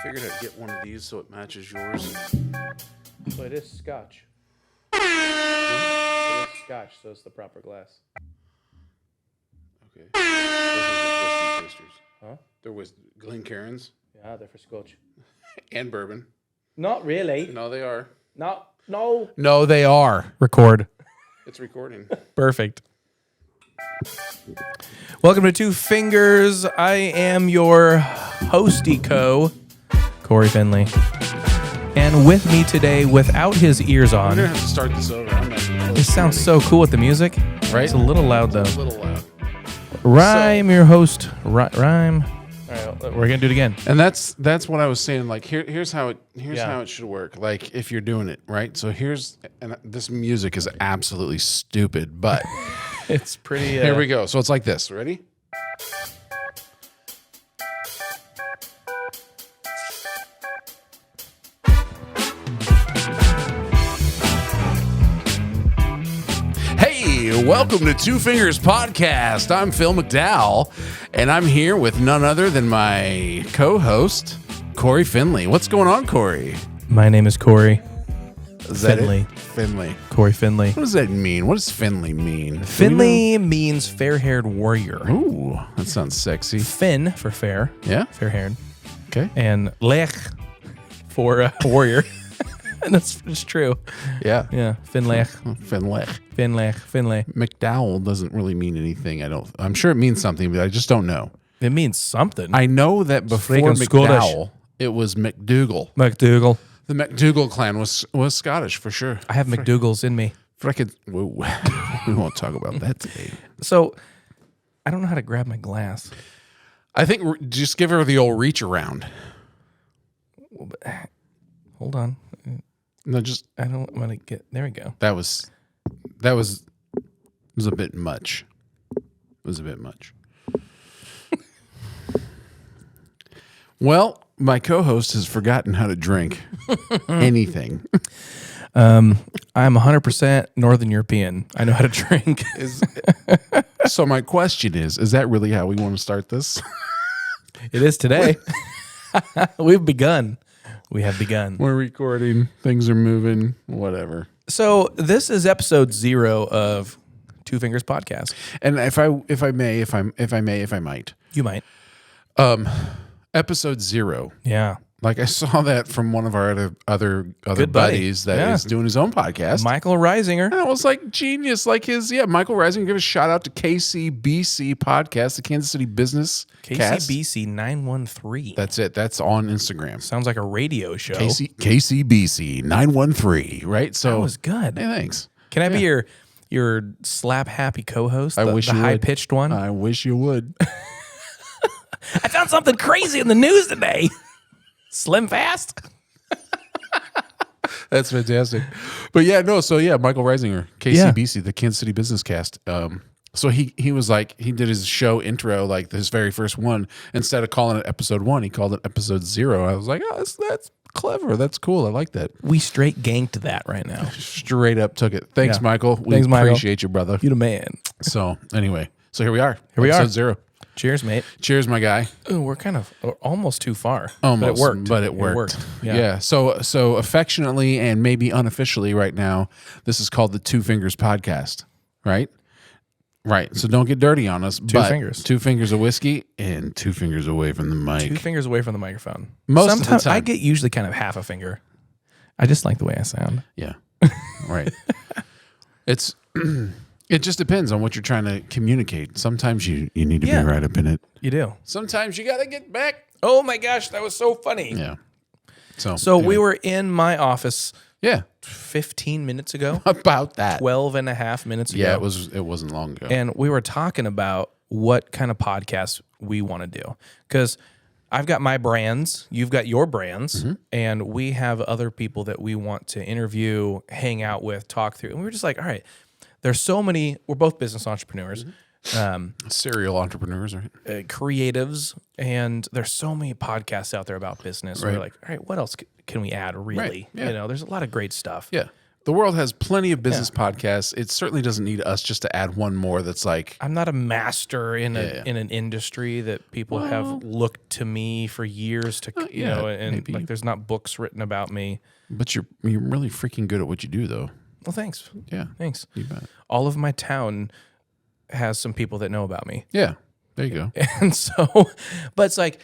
figured I'd get one of these so it matches yours. So it is Scotch. It is Scotch, so it's the proper glass. Okay. Those are just whiskey tasters. Huh? They're with Glencairns Yeah, they're for Scotch. and bourbon. Not really. No, they are. No. No, they are. Record. It's recording. Perfect. Welcome to Two Fingers. I am your hosty Cory Finley. And with me today, without his ears I'm on, going to have to start this over. I'm not this sounds so cool with the music. Right? It's a little loud, though. It's a little loud. Rhyme, your host. Rhyme. All right, we're going to do it again. And that's what I was saying. Like here's how it should work. Like if you're doing it, right? So and this music is absolutely stupid, but It's pretty... here we go. So it's like this. Ready? Hey, welcome to Two Fingers Podcast. I'm Phil McDowell, and I'm here with none other than my co-host, Cory Finley. What's going on, Cory? My name is Cory. Is that Finley. it? Finley. Cory Finley. What does that mean? What does Finley mean? Finley means fair-haired warrior. Ooh, that sounds sexy. Fin for fair. Yeah? Fair-haired. Okay. And lech for warrior. And it's true. Yeah. Yeah. Finlech. Finley. Finley. McDowell doesn't really mean anything. I'm sure it means something, but I just don't know. It means something. I know that before Freaking McDowell, Scottish. it was McDougal. McDougal. The McDougal clan was Scottish for sure. I have McDougals in me. Frickin' we won't talk about that today. So I don't know how to grab my glass. I think just give her the old reach around. Hold on. No, just I'm gonna get there we go. that was a bit much. It was a bit much. Well, my co-host has forgotten how to drink anything. I'm 100% Northern European. I know how to drink. So my question is that really how we want to start this? It is today. We've begun. We have begun. We're recording. Things are moving. Whatever. So this is episode 0 of Two Fingers Podcast. And if I might, You might. episode 0. Yeah. Like I saw that from one of our other Good buddy. buddies that Yeah. is doing his own podcast. Michael Reisinger. And I was like, genius. Like Michael Rising, give a shout out to KCBC podcast, the Kansas City Business Cast. KCBC 913. That's it. That's on Instagram. Sounds like a radio show. KCBC 913, right? So That was good. Hey, thanks. Can I be your slap happy co-host? I wish the you high would. pitched one. I wish you would. I found something crazy in the news today. Slim Fast. That's fantastic. But Michael Reisinger, KCBC, the Kansas City Business Cast. So he was like, he did his show intro, like his very first one. Instead of calling it episode 1, he called it episode 0. I was like, oh, that's clever. That's cool. I like that. We straight ganked that right now. Straight up took it. Thanks, Yeah. Michael. We Thanks, Michael. appreciate you, brother. You the man. So anyway, here we are. Here we are. Episode 0. Cheers, mate. Cheers, my guy. Ooh, we're kind of almost too far. Almost, but it worked. Yeah. So affectionately and maybe unofficially right now, this is called the Two Fingers Podcast, right? Right. So don't get dirty on us. Two fingers. 2 fingers of whiskey and 2 fingers away from the mic. 2 fingers away from the microphone. Most of the time. I get usually kind of half a finger. I just like the way I sound. Yeah. Right. It just depends on what you're trying to communicate. Sometimes you need to be right up in it. You do. Sometimes you got to get back. Oh my gosh, that was so funny. Yeah. So So we were in my office 15 minutes ago. About that. 12 and a half minutes ago. Yeah, it wasn't long ago. And we were talking about what kind of podcasts we want to do. Because I've got my brands, you've got your brands, and we have other people that we want to interview, hang out with, talk through. And we were just like, all right, there's so many, we're both business entrepreneurs. Serial entrepreneurs, right? Creatives, and there's so many podcasts out there about business. Right. We're like, all right, what else can we add? Really, Right. Yeah. there's a lot of great stuff. Yeah. The world has plenty of business podcasts. It certainly doesn't need us just to add one more that's like... I'm not a master in in an industry that people have looked to me for years to, you know, and maybe. Like there's not books written about me. But you're really freaking good at what you do, though. Well, thanks. Yeah. Thanks. You bet. All of my town has some people that know about me. Yeah. There you go. And so, but it's like,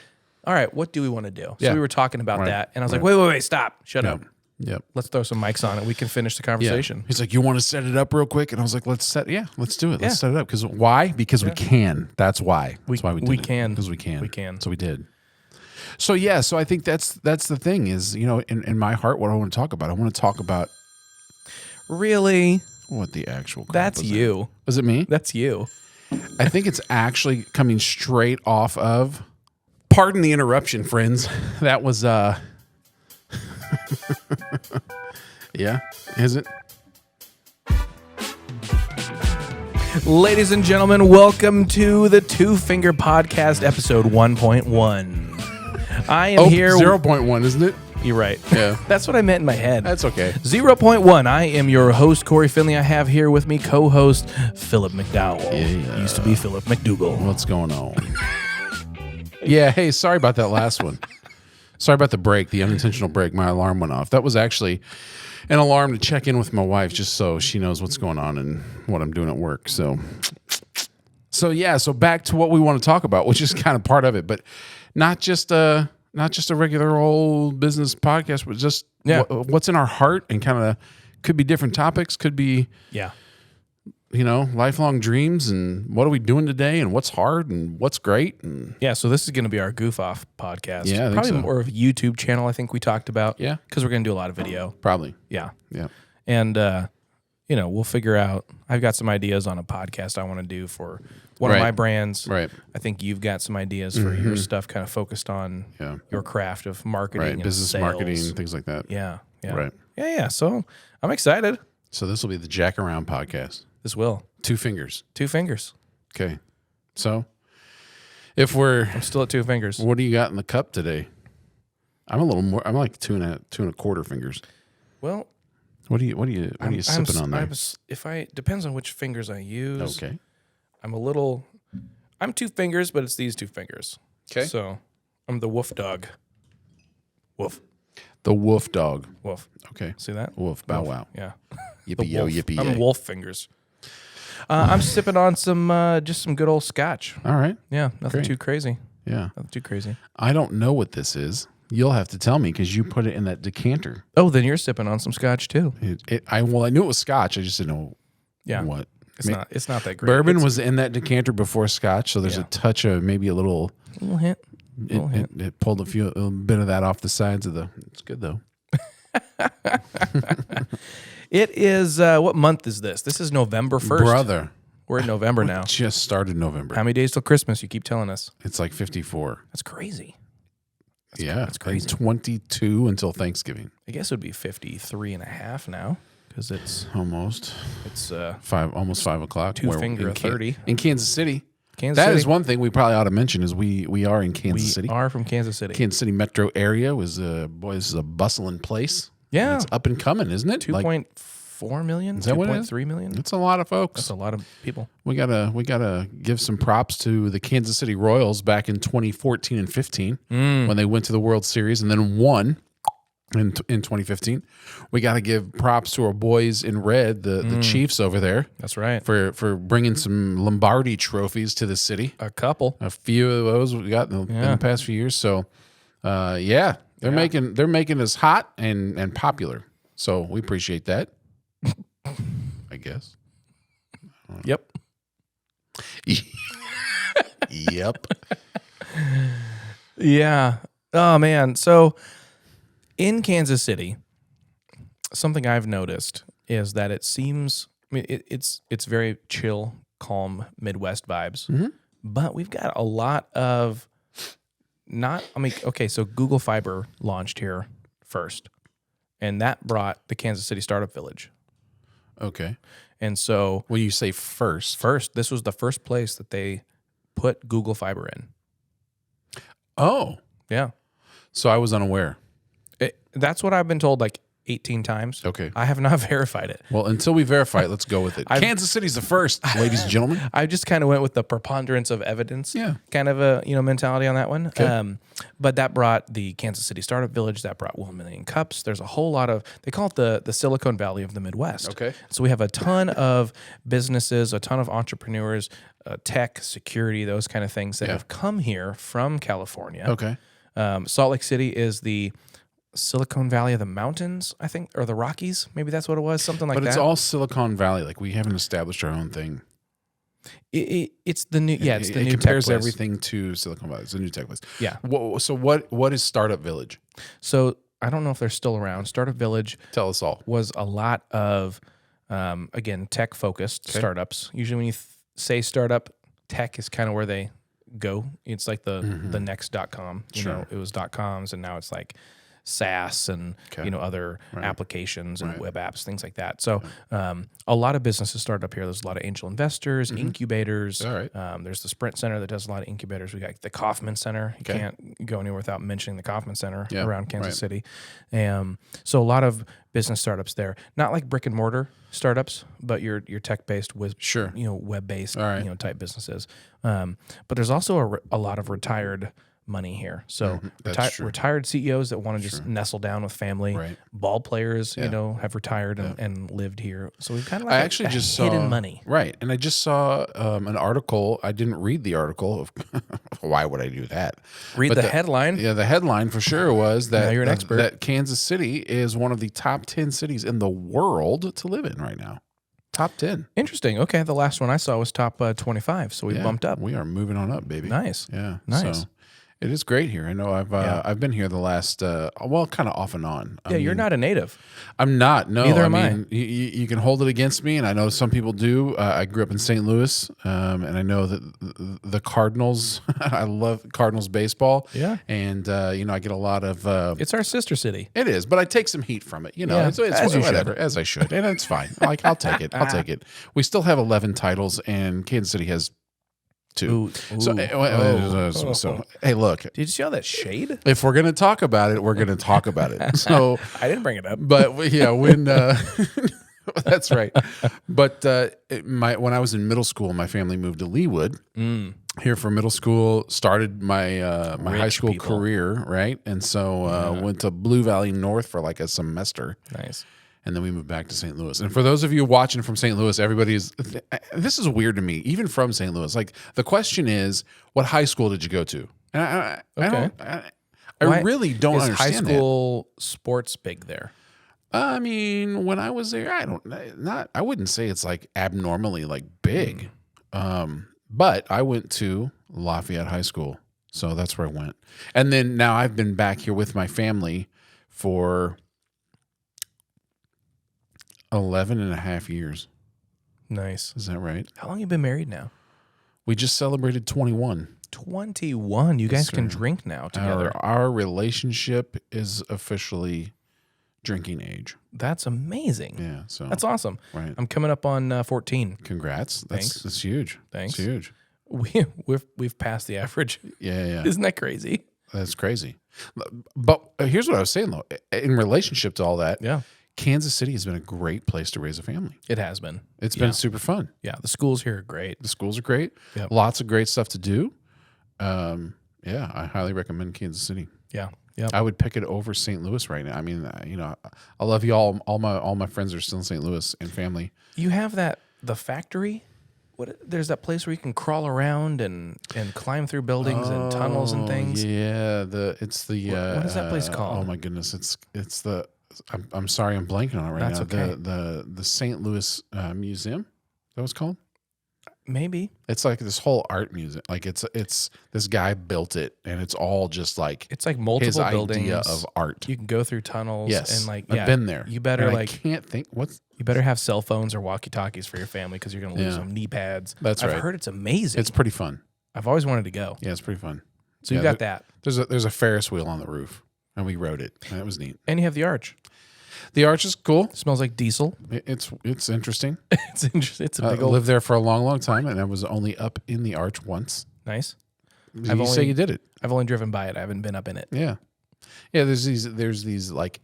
all right, what do we want to do? So we were talking about that, and I was like, wait, stop. Shut up. Yep. Let's throw some mics on it. We can finish the conversation. Yeah. He's like, you want to set it up real quick? And I was like, let's do it. Let's set it up. Because why? Because we can. That's why. That's why we did it. Because we can. We can. So we did. So yeah, so I think that's the thing is, you know, in my heart, what I want to talk about. I want to talk about really what the actual crap that's was you. Was it me? That's you. I think it's actually coming straight off of, pardon the interruption, friends. That was yeah, is it? Ladies and gentlemen, welcome to the Two Finger Podcast, episode 1.1. I am here. 0.1, isn't it? You're right. Yeah. That's what I meant in my head. That's okay. 0.1. I am your host, Cory Finley. I have here with me co-host Philip McDowell. Yeah. Used to be Philip McDougal. What's going on? Yeah, hey, sorry about that last one. Sorry about the break, the unintentional break. My alarm went off. That was actually an alarm to check in with my wife just so she knows what's going on and what I'm doing at work. So yeah, so back to what we want to talk about, which is kind of part of it, but not just a regular old business podcast, but just what's in our heart, and kind of could be different topics, could be you know, lifelong dreams, and what are we doing today, and what's hard, and what's great, and so this is going to be our goof off podcast. Yeah, I think probably so. more of a YouTube channel. I think we talked about. Yeah, because we're going to do a lot of video. Probably. Yeah. And you know, we'll figure out. I've got some ideas on a podcast I want to do for one of my brands. Right. I think you've got some ideas for your stuff, kind of focused on your craft of marketing, and business sales. marketing, things like that. Yeah. Right. Yeah. So I'm excited. So this will be the Jack Around podcast. This will. Two fingers. Okay. So I'm still at 2 fingers. What do you got in the cup today? I'm a little more. I'm like two and a quarter fingers. Well, what are you sipping on there? Depends on which fingers I use. Okay. I'm 2 fingers, but it's these 2 fingers. Okay. So I'm the wolf dog. Woof. The wolf dog. Woof. Okay. See that? Wolf. Bow wow. Yeah. Yippee yo, yippee yay. I'm wolf fingers. I'm sipping on just some good old scotch. All right. Yeah. Nothing Great. too crazy. Yeah. Nothing too crazy. I don't know what this is. You'll have to tell me because you put it in that decanter. Oh, then you're sipping on some scotch too. I knew it was scotch. I just didn't know what. It's not that great. Bourbon was in that decanter before scotch, so there's a touch of maybe a little hint. It pulled a bit of that off the sides of the. It's good though. It is. What month is this? This is November 1st. Brother. We're in November now. Just started November. How many days till Christmas? You keep telling us. It's like 54. That's crazy. That's crazy. 22 until Thanksgiving. I guess it would be 53 and a half now because it's almost. It's almost 5 o'clock. 2 finger 30 in Kansas City. That is one thing we probably ought to mention is we are in Kansas City. We are from Kansas City. Kansas City metro area this is a bustling place. Yeah, it's up and coming, isn't it? 2.4 million. Is that 2.3 million? That's a lot of folks. That's a lot of people. We gotta give some props to the Kansas City Royals back in 2014 and 15 when they went to the World Series and then won in 2015. We got to give props to our boys in red, the Chiefs over there. That's right. For bringing some Lombardi trophies to the city. A few of those we got in the past few years. So, they're making us hot and popular. So we appreciate that. I guess. Yep. Yep. Yeah. Oh man. So in Kansas City, something I've noticed is that it seems, it's very chill, calm Midwest vibes, but we've got a lot of so Google Fiber launched here first, and that brought the Kansas City Startup Village. Okay. And so when you say first, this was the first place that they put Google Fiber in. Oh. Yeah. So I was unaware. That's what I've been told. Like 18 times. Okay. I have not verified it. Well, until we verify it, let's go with it. Kansas City's the first, ladies and gentlemen. I just kind of went with the preponderance of evidence, Yeah. kind of a mentality on that one. Okay. But that brought the Kansas City Startup Village. That brought 1 million cups. There's a whole lot of, they call it the Silicon Valley of the Midwest. Okay. So we have a ton of businesses, a ton of entrepreneurs, tech, security, those kind of things that have come here from California. Okay. Salt Lake City is the Silicon Valley of the mountains, I think, or the Rockies. Maybe that's what it was, something like that. But it's all Silicon Valley. Like, we haven't established our own thing. It's the new, it's the it new compares tech place. everything to Silicon Valley. It's a new tech place. Yeah. So what is Startup Village? So I don't know if they're still around. Startup Village Tell us all. was a lot of, again, tech focused startups. Usually when you say startup, tech is kind of where they go. It's like the next.com. You know, it was .coms, and now it's like SaaS and other applications and web apps, things like that. So a lot of businesses start up here. There's a lot of angel investors, incubators. All right. There's the Sprint Center that does a lot of incubators. We got the Kauffman Center. You can't go anywhere without mentioning the Kauffman Center around Kansas City. So a lot of business startups there. Not like brick and mortar startups, but your tech based with web based type businesses. But there's also a lot of retired money here. So retired CEOs that want to just nestle down with family. Right. Ball players, have retired and lived here. So we've kind of like I actually just saw hidden money. Right. And I just saw an article. I didn't read the article. Why would I do that? Read the headline. Yeah, the headline for sure was that, Now you're an expert. that Kansas City is one of the top 10 cities in the world to live in right now. Top 10. Interesting. Okay. The last one I saw was top 25. So we bumped up. We are moving on up, baby. Nice. Yeah. Nice. So it is great here. I know I've been here the last kind of off and on. Yeah, you're not a native. I'm not. No, Neither am I mean, you can hold it against me, and I know some people do. I grew up in St. Louis, and I know that the Cardinals. I love Cardinals baseball. Yeah, and I get a lot of. It's our sister city. It is, but I take some heat from it. It's as you whatever, should. and it's fine. I'll take it. I'll take it. We still have 11 titles, and Kansas City has 2. So hey, look. Did you see all that shade? If we're gonna talk about it, we're gonna talk about it. So I didn't bring it up, but yeah, when that's right. But when I was in middle school, my family moved to Leawood here for middle school. Started my my high school career, right? And so went to Blue Valley North for like a semester. Nice. And then we moved back to St. Louis. And for those of you watching from St. Louis, this is weird to me, even from St. Louis. Like, the question is, what high school did you go to? And I really don't is understand high school sports big there? I mean, when I was there, I wouldn't say it's like abnormally like big. But I went to Lafayette High School. So that's where I went. And then now I've been back here with my family for 11 and a half years. Nice. Is that right? How long have you been married now? We just celebrated 21. 21. You guys can drink now together. Our relationship is officially drinking age. That's amazing. Yeah. So that's awesome. Right. I'm coming up on 14. Congrats. That's huge. Thanks. It's huge. We've passed the average. Yeah. Isn't that crazy? That's crazy. But here's what I was saying though. In relationship to all that, Kansas City has been a great place to raise a family. It has been. It's been super fun. Yeah, the schools here are great. The schools are great. Yep. Lots of great stuff to do. I highly recommend Kansas City. Yeah. I would pick it over St. Louis right now. I mean, I love you all. All my friends are still in St. Louis and family. You have the factory. There's that place where you can crawl around and climb through buildings and tunnels and things. Yeah, what is that place called? Oh my goodness, it's the. I'm sorry, I'm blanking on it right now. Okay. The St. Louis Museum. Is that what it's called? Maybe. It's like this whole art museum. Like it's this guy built it, and it's all just like it's like multiple his buildings idea of art. You can go through tunnels. Yes, and I've been there. You better and I can't think what's. You better have cell phones or walkie talkies for your family because you're going to lose them. Knee pads. That's right. I've heard it's amazing. It's pretty fun. I've always wanted to go. Yeah, it's pretty fun. So you got that. There's a Ferris wheel on the roof, and we rode it, and it was neat. And you have the arch. The arch is cool. It smells like diesel. It's interesting. It's interesting. It's a big old. I lived there for a long time, and I was only up in the arch once. Nice. You say you did it. I've only driven by it. I haven't been up in it. Yeah. There's these like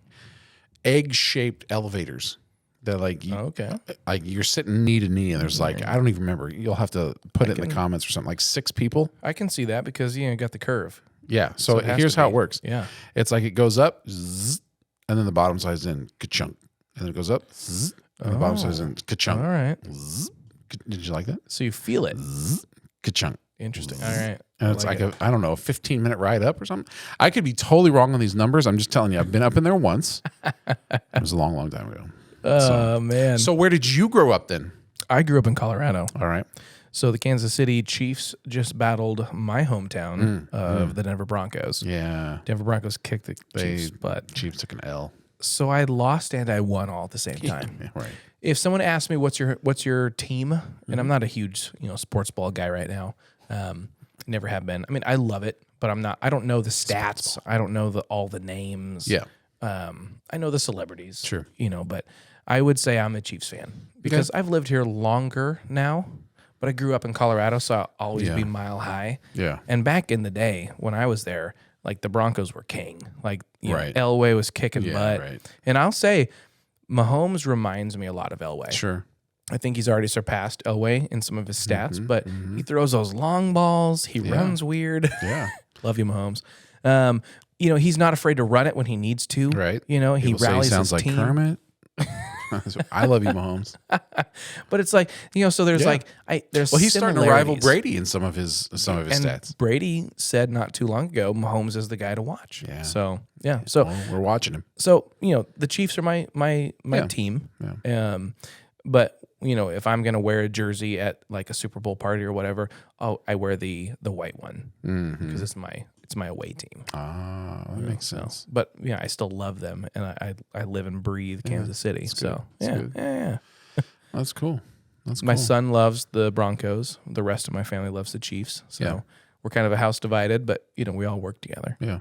egg-shaped elevators. They're like, like you're sitting knee to knee, and there's like, I don't even remember. You'll have to put it in the comments or something. Like 6 people. I can see that because you got the curve. Yeah. So here's how it works. Yeah. It's like it goes up, zzz, and then the bottom side's in, ka-chunk. And then it goes up, zzz, and the bottom side's in, ka-chunk. All right. Zzz. Did you like that? So you feel it. Zzz, ka-chunk. Interesting. All right. And it's like I don't know, a 15-minute ride up or something. I could be totally wrong on these numbers. I'm just telling you, I've been up in there once. It was a long, long time ago. Oh, man. So where did you grow up then? I grew up in Colorado. All right. So the Kansas City Chiefs just battled my hometown of the Denver Broncos. Yeah. Denver Broncos kicked the Chiefs' butt. Chiefs took an L. So I lost and I won all at the same time. Yeah, right. If someone asked me what's your team, and I'm not a huge sports ball guy right now, never have been. I mean, I love it, but I don't know the stats. I don't know all the names. Yeah. I know the celebrities. Sure. But I would say I'm a Chiefs fan because I've lived here longer now, but I grew up in Colorado, so I'll always be mile high. Yeah. And back in the day when I was there, like the Broncos were king. Like Right. Elway was kicking butt. Right. And I'll say Mahomes reminds me a lot of Elway. Sure. I think he's already surpassed Elway in some of his stats, but he throws those long balls. He runs weird. Yeah. Love you, Mahomes. He's not afraid to run it when he needs to. Right. He People say rallies he sounds his like team. Kermit. I love you, Mahomes. But it's like, so there's there's Well, he's starting to rival similarities. Brady in some of his stats. Brady said not too long ago, Mahomes is the guy to watch. Yeah. So yeah. So Well, we're watching him. So the Chiefs are my team. Yeah. But if I'm gonna wear a jersey at like a Super Bowl party or whatever, I wear the white one because it's my away team. Ah, that makes sense. But I still love them, and I live and breathe Kansas City. So good. yeah. That's cool. That's cool. My son loves the Broncos. The rest of my family loves the Chiefs. So we're kind of a house divided, but we all work together. Yeah.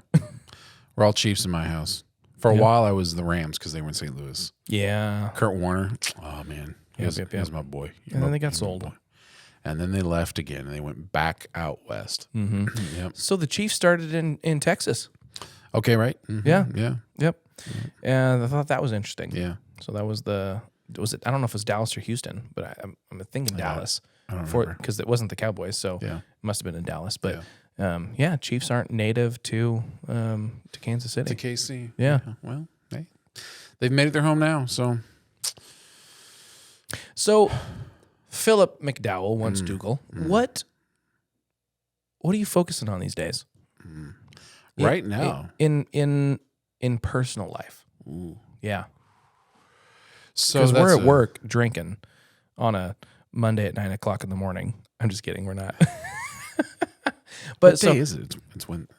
We're all Chiefs in my house. For a while, I was the Rams because they were in St. Louis. Yeah. Kurt Warner. Oh, man. He was my boy. And then they got sold. And then they left again, and they went back out west. Mm-hmm. Yep. So the Chiefs started in Texas. Okay, right? Mm-hmm. Yeah. Yeah. Yep. And I thought that was interesting. Yeah. So that was I don't know if it was Dallas or Houston, but I'm thinking Dallas. I don't remember. Because it wasn't the Cowboys, so it must have been in Dallas. But Chiefs aren't native to Kansas City. To KC. Yeah. Well, hey, they've made it their home now, so. So Philip McDowell wants Dougal. What are you focusing on these days? Right now. In personal life. Ooh. Yeah. So because we're at work drinking on a Monday at 9:00 in the morning. I'm just kidding. We're not. But what day is it?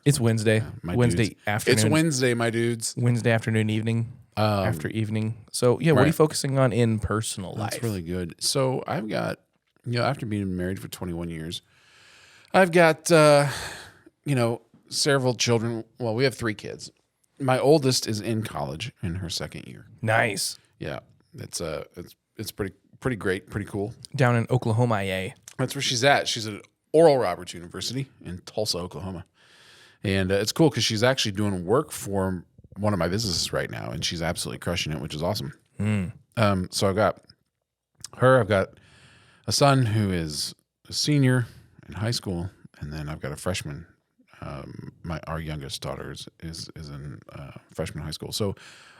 It's Wednesday. My Wednesday dudes. afternoon. It's Wednesday, my dudes. Wednesday afternoon, evening. After evening. So what are you focusing on in personal life? That's really good. So I've got, after being married for 21 years, I've got, several children. Well, we have 3 kids. My oldest is in college in her 2nd year. Nice. Yeah, it's pretty great, pretty cool. Down in Oklahoma, AA. That's where she's at. She's at Oral Roberts University in Tulsa, Oklahoma, and it's cool because she's actually doing work for one of my businesses right now, and she's absolutely crushing it, which is awesome. So I've got her. I've got a son who is a senior in high school, and then I've got a freshman. Our youngest daughter is in freshman high school. So,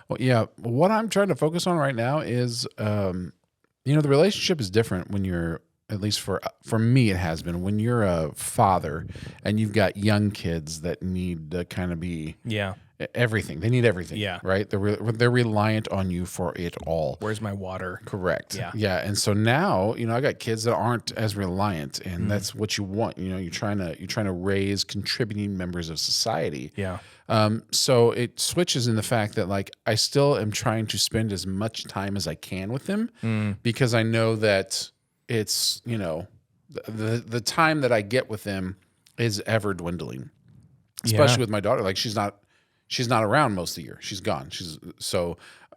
what I'm trying to focus on right now is, the relationship is different when you're, at least for me, it has been when you're a father and you've got young kids that need to kind of be everything. They need everything. Yeah. Right. They're reliant on you for it all. Where's my water? Correct. Yeah. Yeah. And so now, I got kids that aren't as reliant, and that's what you want. You're trying to raise contributing members of society. Yeah. So it switches in the fact that like I still am trying to spend as much time as I can with them because I know that it's, the time that I get with them is ever dwindling, especially with my daughter. Like she's not around most of the year. She's gone.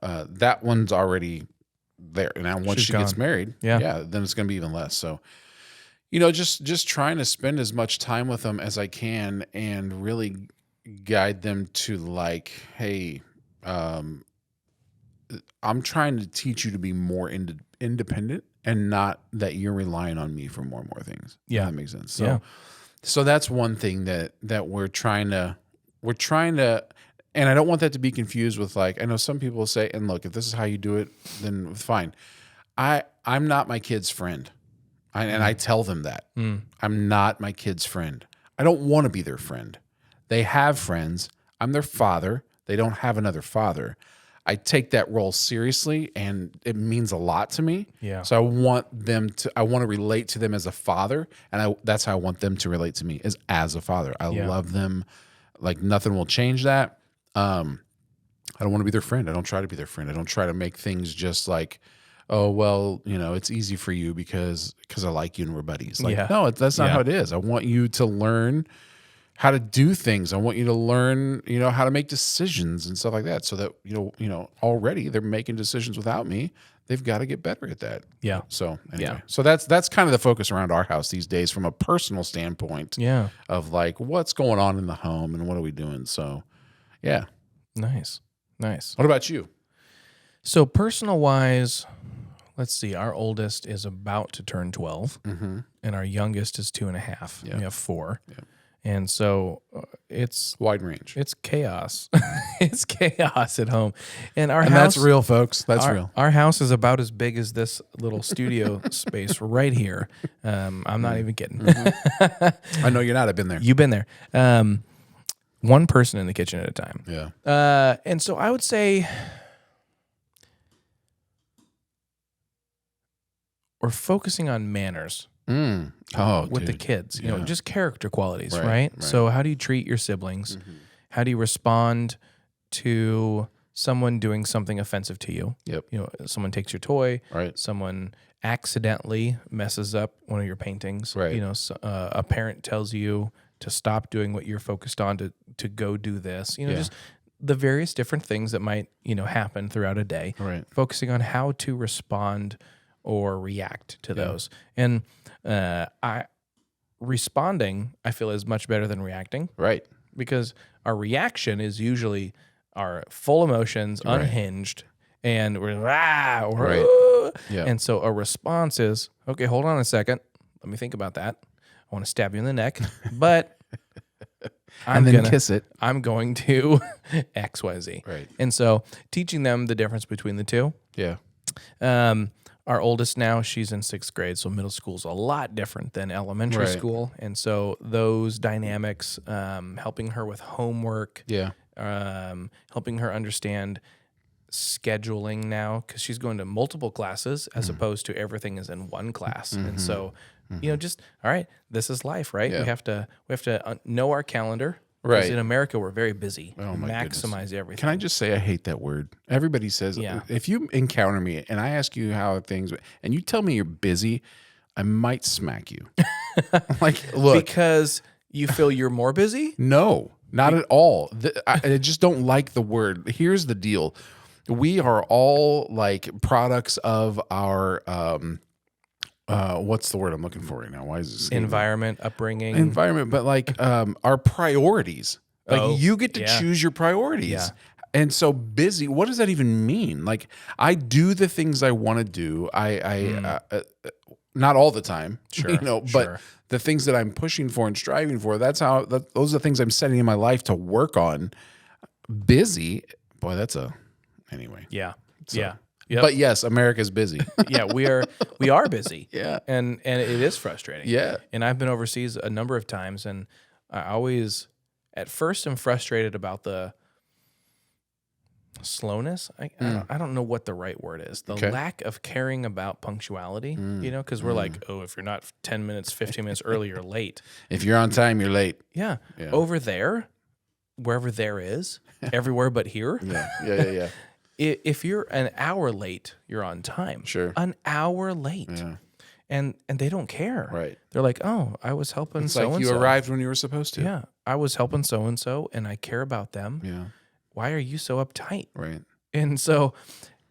That one's already there. And now once she gets married, then it's going to be even less. So, just trying to spend as much time with them as I can and really guide them to like, hey, I'm trying to teach you to be more independent and not that you're relying on me for more and more things. Yeah. If that makes sense. So that's one thing that we're trying to, and I don't want that to be confused with like, I know some people say, and look, if this is how you do it, then fine. I'm not my kid's friend. And I tell them that. I'm not my kid's friend. I don't want to be their friend. They have friends. I'm their father. They don't have another father. I take that role seriously, and it means a lot to me. Yeah. So I want to relate to them as a father, and that's how I want them to relate to me, is as a father. I love them. Like nothing will change that. I don't want to be their friend. I don't try to be their friend. I don't try to make things just like, oh, well, it's easy for you because I like you and we're buddies. Like, no, that's not how it is. I want you to learn how to do things. I want you to learn, how to make decisions and stuff like that, so that, already they're making decisions without me. They've got to get better at that. Yeah. So anyway, so that's kind of the focus around our house these days from a personal standpoint. Yeah. Of like, what's going on in the home and what are we doing? So, yeah. Nice. What about you? So personal wise, let's see. Our oldest is about to turn 12, and our youngest is 2.5. Yeah. We have 4. Yeah. And so it's wide range. It's chaos. It's chaos at home. And our house, that's real, folks. That's real. Our house is about as big as this little studio space right here. I'm not even kidding. I know you're not. I've been there. You've been there. One person in the kitchen at a time. Yeah. And so I would say we're focusing on manners. With the kids, just character qualities, right? So how do you treat your siblings? How do you respond to someone doing something offensive to you? Yep. Someone takes your toy, right? Someone accidentally messes up one of your paintings, right? A parent tells you to stop doing what you're focused on to go do this, just the various different things that might, happen throughout a day, right? Focusing on how to respond or react to those. And responding, I feel, is much better than reacting. Right. Because our reaction is usually our full emotions, unhinged, and we're and so a response is, okay, hold on a second. Let me think about that. I want to stab you in the neck, but I'm going to kiss it. I'm going to XYZ. Right. And so teaching them the difference between the two. Yeah. Our oldest now, she's in 6th grade, so middle school's a lot different than elementary school. And so those dynamics, helping her with homework, helping her understand scheduling now, because she's going to multiple classes as opposed to everything is in one class. And so, just, all right, this is life, right? Yeah. We have to know our calendar. Right. In America, we're very busy. Maximize everything. Can I just say I hate that word? Everybody says, if you encounter me and I ask you how things, and you tell me you're busy, I might smack you. Like, look. Because you feel you're more busy? No, not at all. I just don't like the word. Here's the deal. We are all like products of our, what's the word I'm looking for right now? Why is this environment, upbringing, but like our priorities. Like you get to choose your priorities. Yeah. And so busy, what does that even mean? Like I do the things I want to do. I not all the time, but the things that I'm pushing for and striving for, those are the things I'm setting in my life to work on. Busy, boy, anyway. Yeah. So. Yeah. Yep. But yes, America's busy. Yeah, we are busy. Yeah. And it is frustrating. Yeah. And I've been overseas a number of times, and I always at first am frustrated about the slowness. I don't know what the right word is. The lack of caring about punctuality, because we're like, oh, if you're not 10 minutes, 15 minutes early, you're late. If you're on time, you're late. Yeah. Over there, wherever there is, everywhere but here. Yeah. If you're an hour late, you're on time. Sure. An hour late. Yeah. And they don't care. Right. They're like, oh, I was helping so-and-so. Like you arrived when you were supposed to. Yeah. I was helping so-and-so, and I care about them. Yeah. Why are you so uptight? Right. And so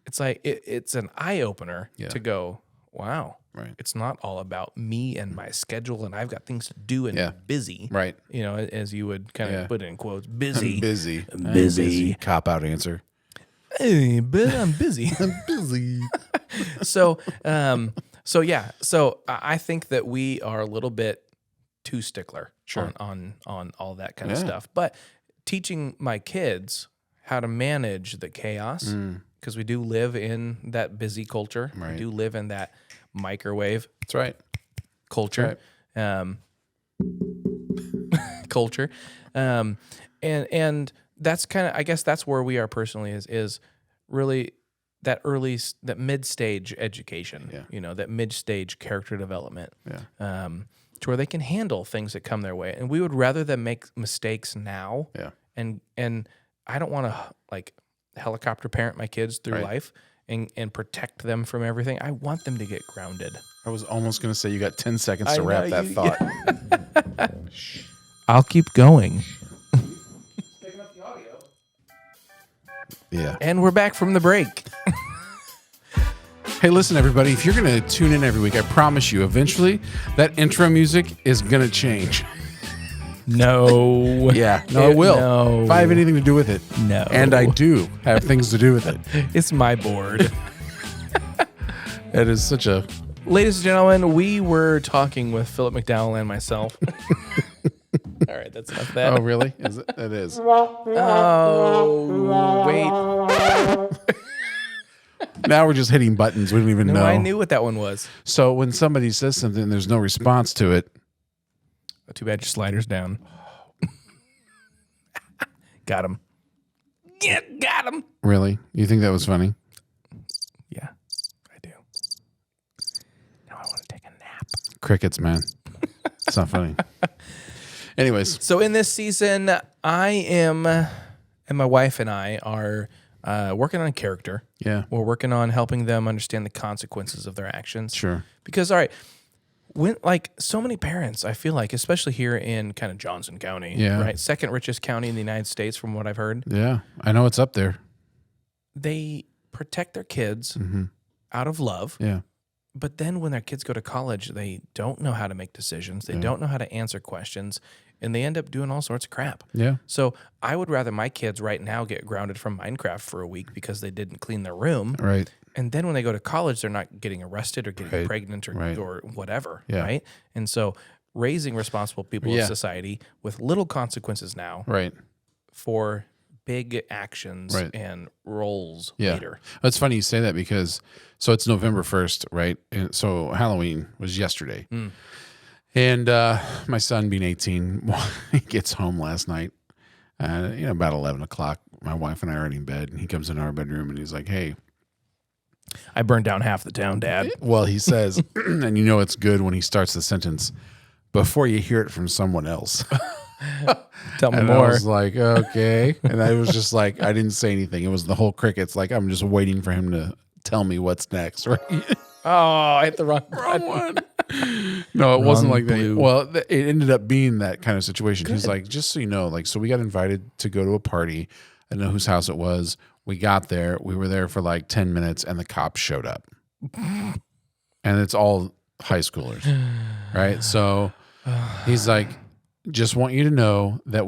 it's like, it's an eye-opener to go, wow. Right. It's not all about me and my schedule, and I've got things to do and busy. Right. As you would kind of put it in quotes, busy. I'm busy. Cop-out answer. Hey, but I'm busy. I'm busy. So I think that we are a little bit too stickler on all that kind of stuff. But teaching my kids how to manage the chaos, because we do live in that busy culture. Right. We do live in that microwave That's right. culture. Culture. And that's kind of, I guess that's where we are personally is really that mid-stage education, that mid-stage character development, to where they can handle things that come their way. And we would rather them make mistakes now. Yeah. And I don't want to like helicopter parent my kids through life and protect them from everything. I want them to get grounded. I was almost going to say you got 10 seconds to wrap that thought. I'll keep going. Picking up the audio. Yeah. And we're back from the break. Hey, listen, everybody. If you're going to tune in every week, I promise you, eventually, that intro music is going to change. No. Yeah. No, it will. No. If I have anything to do with it. No. And I do have things to do with it. It's my board. It is such a... Ladies and gentlemen, we were talking with Philip McDowell and myself. All right, that's enough of that. Oh, really? Is it? It is. Oh, wait. Now we're just hitting buttons. We don't even know. I knew what that one was. So when somebody says something and there's no response to it. Too bad your slider's down. Got him. Yeah, got him. Really? You think that was funny? Yeah, I do. Now I want to take a nap. Crickets, man. It's not funny. Anyways. So in this season, I am, and my wife and I are working on character. Yeah. We're working on helping them understand the consequences of their actions. Sure. Because, all right, when like so many parents, I feel like, especially here in kind of Johnson County, right? Second richest county in the United States, from what I've heard. Yeah. I know it's up there. They protect their kids out of love. Yeah. But then when their kids go to college, they don't know how to make decisions. They don't know how to answer questions. And they end up doing all sorts of crap. Yeah. So I would rather my kids right now get grounded from Minecraft for a week because they didn't clean their room. Right. And then when they go to college, they're not getting arrested or getting pregnant or whatever. Yeah. Right. And so raising responsible people in society with little consequences now for big actions and roles later. It's funny you say that because so it's November 1st, right? And so Halloween was yesterday. And my son, being 18, he gets home last night, about 11 o'clock. My wife and I are in bed, and he comes into our bedroom, and he's like, hey. I burned down half the town, Dad. Well, he says, and you know it's good when he starts the sentence, before you hear it from someone else. Tell me and more. I was like, okay. And I was just like, I didn't say anything. It was the whole crickets. Like, I'm just waiting for him to tell me what's next, right? Oh, I hit the wrong one. No, it wasn't like blue. that. Well, it ended up being that kind of situation. He's like, just so you know, like, so we got invited to go to a party. I don't know whose house it was. We got there. We were there for like 10 minutes, and the cops showed up. And it's all high schoolers, right? So he's like, just want you to know that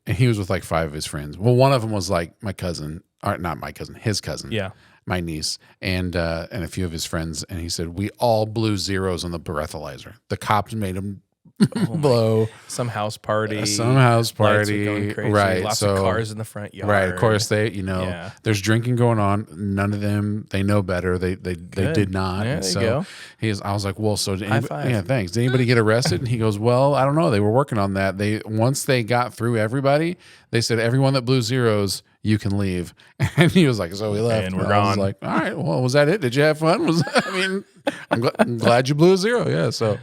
and he was with like 5 of his friends. Well, one of them was like my cousin, or not my cousin, his cousin. Yeah. My niece and a few of his friends, and he said we all blew zeros on the breathalyzer. The cops made him blow some house party, lights were going crazy, right? Lots of cars in the front yard, right? Of course, there's drinking going on. None of them they know better. They did not. Yeah, and there so you go. I was like, well, so did High five. yeah, thanks. Did anybody get arrested? And he goes, well, I don't know. They were working on that. Once they got through everybody, they said everyone that blew zeros, you can leave. And he was like, so we left. And we're I gone. was like, all right, well, was that it? Did you have fun? I'm glad you blew a zero. Yeah. So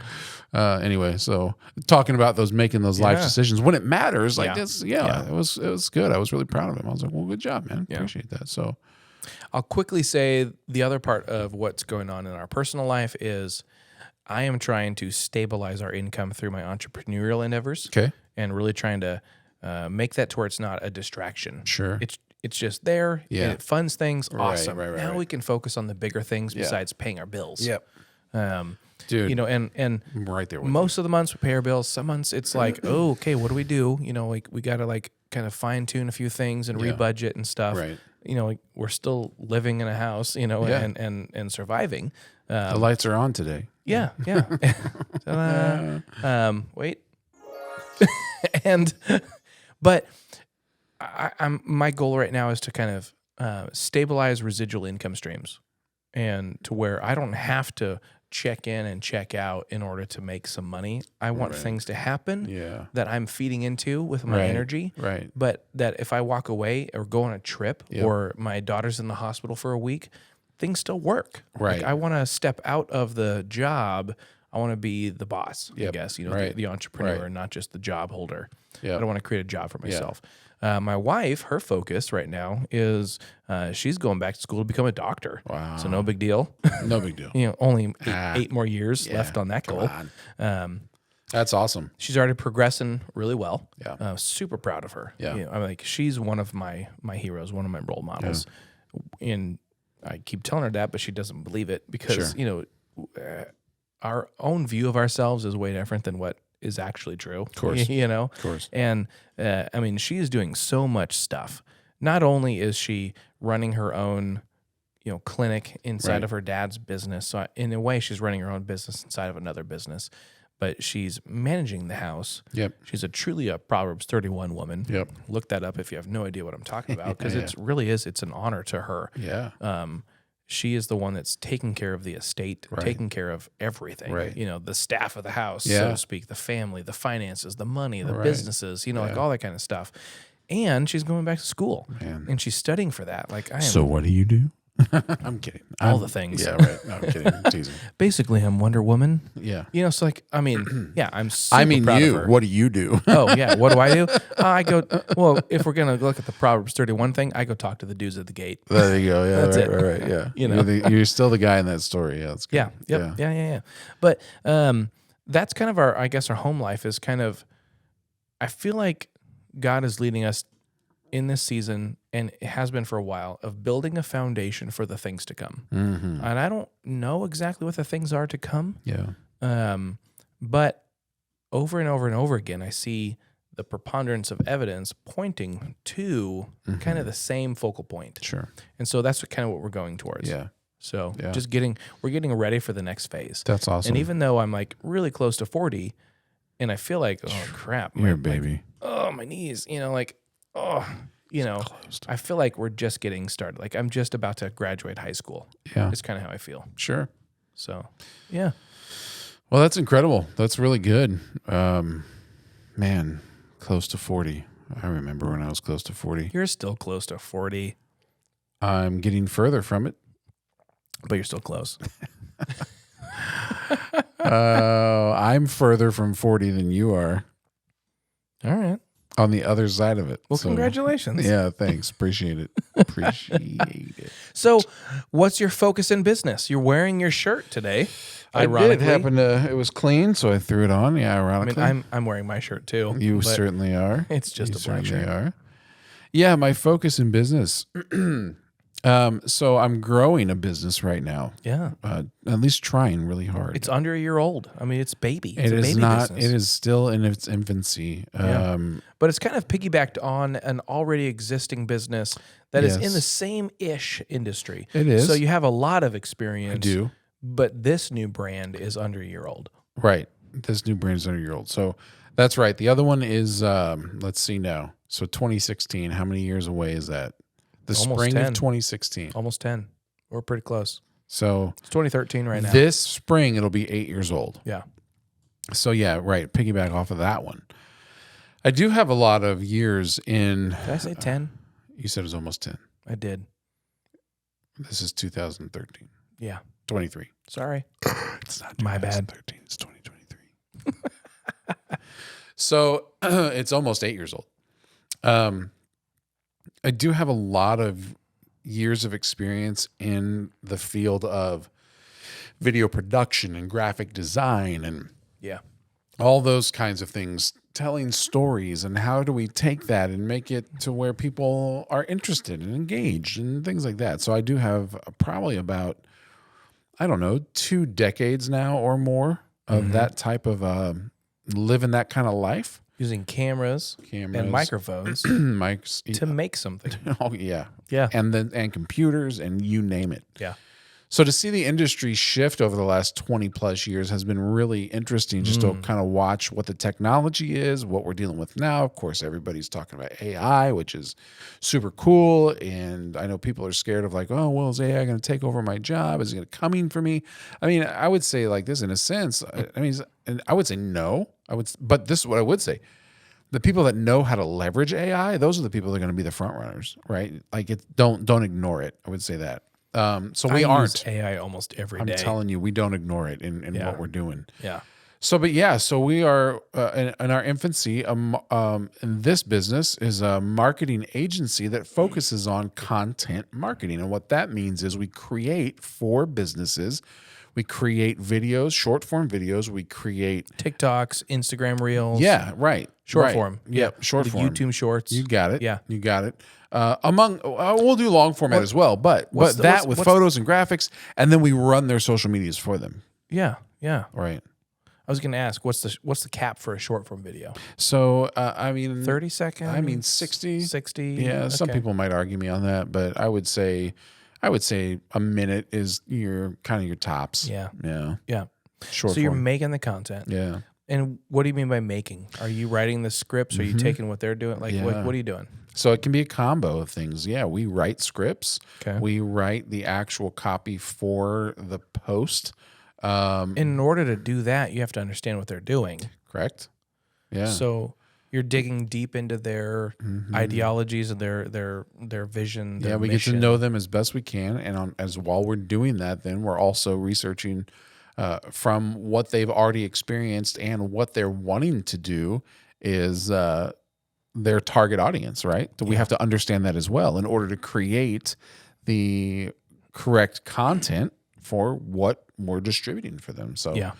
anyway, so talking about making those life decisions when it matters like this. Yeah, it was good. I was really proud of him. I was like, well, good job, man. Appreciate that. So I'll quickly say the other part of what's going on in our personal life is I am trying to stabilize our income through my entrepreneurial endeavors. Okay. And really trying to make that to where it's not a distraction. Sure. It's just there. Yeah. And it funds things. Awesome. Right. Now we can focus on the bigger things besides paying our bills. Yep. Dude, and I'm right there with most of the months we pay our bills. Some months it's like, okay, what do we do? Like we got to like kind of fine tune a few things and rebudget and stuff. Right. like we're still living in a house, Yeah. and surviving. The lights are on today. Yeah. Ta-da. Wait. And, but I'm my goal right now is to kind of stabilize residual income streams, and to where I don't have to check in and check out in order to make some money. I want things to happen Yeah. that I'm feeding into with my energy. Right. But that if I walk away or go on a trip or my daughter's in the hospital for a week, things still work. Right. Like I want to step out of the job. I want to be the boss, I guess, the entrepreneur, and not just the job holder. I don't want to create a job for myself. My wife, her focus right now is she's going back to school to become a doctor. Wow. So no big deal. No big deal. Only eight more years left on that goal. That's awesome. She's already progressing really well. Yeah. Super proud of her. Yeah. I'm like, she's one of my heroes, one of my role models. And I keep telling her that, but she doesn't believe it because, our own view of ourselves is way different than what is actually true. Of course. Of course. And she is doing so much stuff. Not only is she running her own, clinic inside of her dad's business. So in a way, she's running her own business inside of another business, but she's managing the house. Yep. She's truly a Proverbs 31 woman. Yep. Look that up if you have no idea what I'm talking about, because it's an honor to her. Yeah. She is the one that's taking care of the estate, taking care of everything. Right. The staff of the house, so to speak, the family, the finances, the money, the businesses, like all that kind of stuff. And she's going back to school, and she's studying for that. Like I am. So what do you do? I'm kidding. All the things. Yeah, right. No, I'm kidding. I'm teasing. Basically, I'm Wonder Woman. Yeah. So like, I'm super proud of her. What do you do? Oh, yeah. What do I do? I go, well, if we're going to look at the Proverbs 31 thing, I go talk to the dudes at the gate. There you go. Yeah, That's right. Yeah. You're still the guy in that story. Yeah, that's good. Yeah. Yep. Yeah. But that's kind of our home life is kind of, I feel like God is leading us in this season, and it has been for a while, of building a foundation for the things to come. Mm-hmm. And I don't know exactly what the things are to come. Yeah. But over and over and over again, I see the preponderance of evidence pointing to kind of the same focal point. Sure. And so that's kind of what we're going towards. Yeah. So we're getting ready for the next phase. That's awesome. And even though I'm like really close to 40, and I feel like, oh crap, you're a baby. My knees, I feel like we're just getting started. Like I'm just about to graduate high school. Yeah. It's kind of how I feel. Sure. So, yeah. Well, that's incredible. That's really good. Man, close to 40. I remember when I was close to 40. You're still close to 40. I'm getting further from it. But you're still close. I'm further from 40 than you are. All right. On the other side of it. Well, congratulations. Yeah, thanks. Appreciate it. Appreciate it. So, what's your focus in business? You're wearing your shirt today. Ironically, it happened to. It was clean, so I threw it on. Yeah, ironically. I'm wearing my shirt too. You certainly are. It's just a black shirt. Are. Yeah, my focus in business. So I'm growing a business right now. Yeah. At least trying really hard. It's under a year old. It's baby. It's a is baby not. business. It is still in its infancy. But it's kind of piggybacked on an already existing business that is in the same-ish industry. It is. So you have a lot of experience. I do. But this new brand is under a year old. Right. This new brand is under a year old. So that's right. The other one is, let's see now. So 2016, how many years away is that? The Almost spring 10. of 2016. Almost 10. We're pretty close. So it's 2013 right now. This spring, it'll be 8 years old. Yeah. So yeah, right. Piggyback off of that one. I do have a lot of years in. Did I say 10? You said it was almost 10. I did. This is 2013. Yeah. 23. Sorry. It's not 2013. My bad. It's 2023. So it's almost 8 years old. I do have a lot of years of experience in the field of video production and graphic design and all those kinds of things, telling stories, and how do we take that and make it to where people are interested and engaged and things like that. So I do have probably about, 2 decades now or more of that type of living that kind of life. using cameras and microphones mics to make something. Oh yeah, Yeah. and computers and you name it. Yeah. So to see the industry shift over the last 20 plus years has been really interesting, just to kind of watch what the technology is, what we're dealing with now. Of course, everybody's talking about AI, which is super cool. And I know people are scared of like, oh, well, is AI going to take over my job? Is it going to coming for me? I mean, I would say like this in a sense. I mean, and I would say no. But this is what I would say. The people that know how to leverage AI, those are the people that are going to be the front runners, right? Like, don't ignore it. I would say that. So we aren't use AI almost every day. I'm telling you, we don't ignore it in what we're doing. Yeah. So, but yeah, so we are in our infancy. In this business is a marketing agency that focuses on content marketing, and what that means is we create for businesses. We create videos, short form videos. We create TikToks, Instagram Reels. Yeah, right. Short form. Yep, short form. YouTube Shorts. You got it. Yeah. You got it. We'll do long format as well, but with photos and graphics, and then we run their social medias for them. Yeah. Yeah. Right. I was going to ask, what's the cap for a short form video? So, I mean, 30 seconds. I mean, 60. 60. Yeah. Some people might argue me on that, but I would say a minute is your tops. Yeah. Yeah. Yeah. Short So you're form. making the content. Yeah. And what do you mean by making? Are you writing the scripts? Are you taking what they're doing? Like, what are you doing? So it can be a combo of things. Yeah, we write scripts. Okay. We write the actual copy for the post. In order to do that, you have to understand what they're doing. Correct. Yeah. So you're digging deep into their ideologies and their vision. Their we mission. get to know them as best we can, and as while we're doing that, then we're also researching from what they've already experienced and what they're wanting to do is their target audience, right? So we have to understand that as well in order to create the correct content for what we're distributing for them. So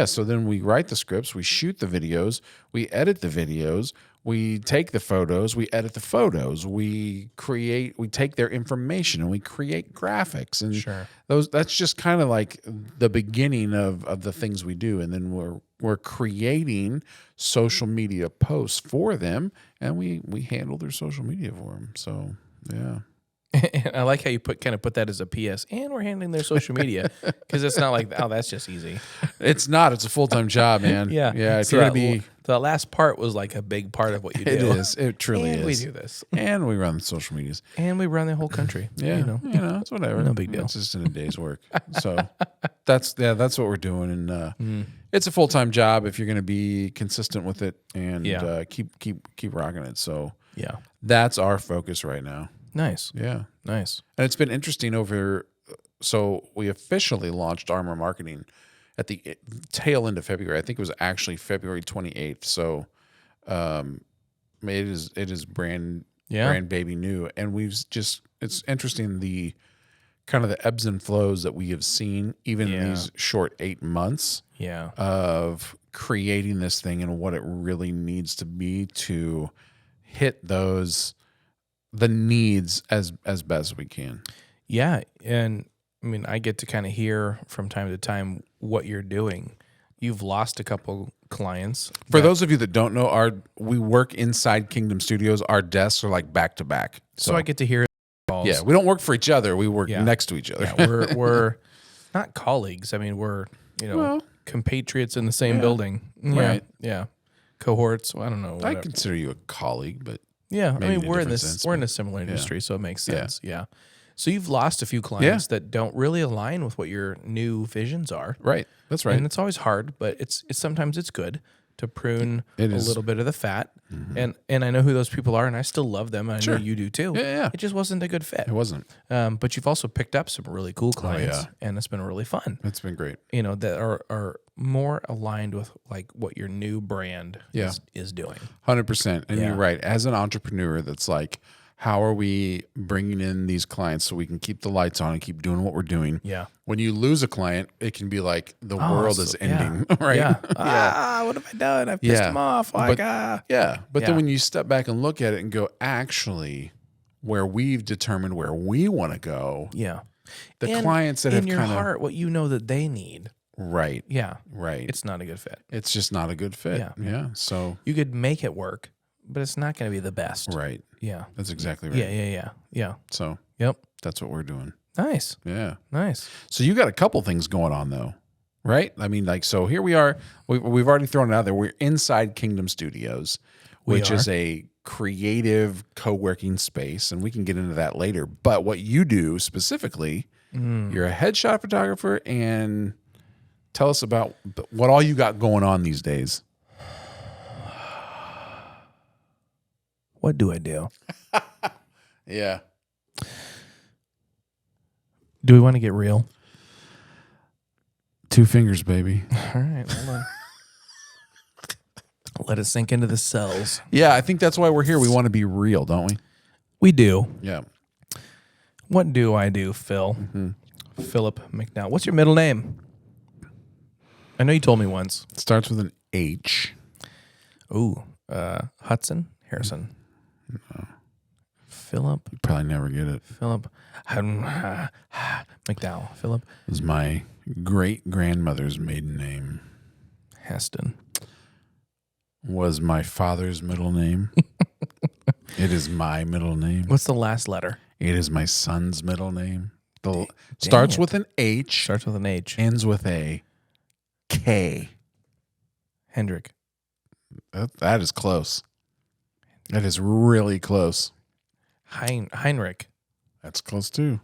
so then we write the scripts, we shoot the videos, we edit the videos, we take the photos, we edit the photos, we take their information and we create graphics, and that's just kind of like the beginning of the things we do. And then we're creating social media posts for them, and we handle their social media for them. So yeah. And I like how you put that as a PS, and we're handling their social media, because it's not like, oh, that's just easy. It's not. It's a full-time job, man. Yeah. Yeah. If So you're gonna be, the last part was like a big part of what you do. it is. It truly and is. we do this, And we run the social medias. and we run the whole country. Yeah. You know. It's whatever. No big deal. It's just in a day's work. So that's what we're doing, and it's a full-time job if you're going to be consistent with it and keep rocking it. So Yeah. that's our focus right now. Nice. Yeah. Nice. And it's been interesting so we officially launched Armor Marketing at the tail end of February. I think it was actually February 28th. So it is brand baby new. And it's interesting the kind of the ebbs and flows that we have seen even in these short 8 months of creating this thing and what it really needs to be to hit the needs as best as we can. Yeah. And I mean, I get to kind of hear from time to time what you're doing. You've lost a couple clients. For those of you that don't know, we work inside Kingdom Studios. Our desks are like back to back. So I get to hear calls. Yeah, we don't work for each other. We work next to each other. Yeah, we're not colleagues. I mean, we're compatriots in the same building. Yeah, right. Yeah. Cohorts. I don't know. Whatever. I consider you a colleague, but yeah, I mean, we're in different a similar industry, so it makes sense. Yeah. So you've lost a few clients that don't really align with what your new visions are. Right. That's right. And it's always hard, but it's sometimes it's good to prune a little bit of the fat. And I know who those people are, and I still love them. And I know you do too. Yeah. It just wasn't a good fit. It wasn't. But you've also picked up some really cool clients, and it's been really fun. It's been great. That are more aligned with like what your new brand is doing. 100%. And you're right. As an entrepreneur, that's like, how are we bringing in these clients so we can keep the lights on and keep doing what we're doing? Yeah. When you lose a client, it can be like the world is ending, right? Yeah. What have I done? I pissed him off. Like, Yeah. But then when you step back and look at it and go, actually, where we've determined where we want to go, yeah. the clients that have in your kind of heart, what you know that they need. Right. Yeah. Right. It's not a good fit. It's just not a good fit. Yeah. Yeah. So, You could make it work, but it's not going to be the best. right. Yeah. That's exactly right. Yeah. So, Yep. that's what we're doing. Nice. Yeah. Nice. So, you got a couple things going on, though, right? I mean, like, so here we are. We've already thrown it out there. We're inside Kingdom Studios, which is a creative co-working space, and we can get into that later. But what you do specifically, you're a headshot photographer, and tell us about what all you got going on these days. What do I do? Yeah. Do we want to get real? 2 fingers, baby. All right, hold on. Let it sink into the cells. Yeah, I think that's why we're here. We want to be real, don't we? We do. Yeah. What do I do, Phil? Philip McNally. What's your middle name? I know you told me once. It starts with an H. Ooh, Hudson Harrison. Philip. You probably never get it. Philip McDowell. Philip It was my great-grandmother's maiden name. Heston. Was my father's middle name. It is my middle name. What's the last letter? It is my son's middle name. Starts with an H. Starts with an H. Ends with a K. Hendrick. That is close. That is really close. Heinrich. That's close too.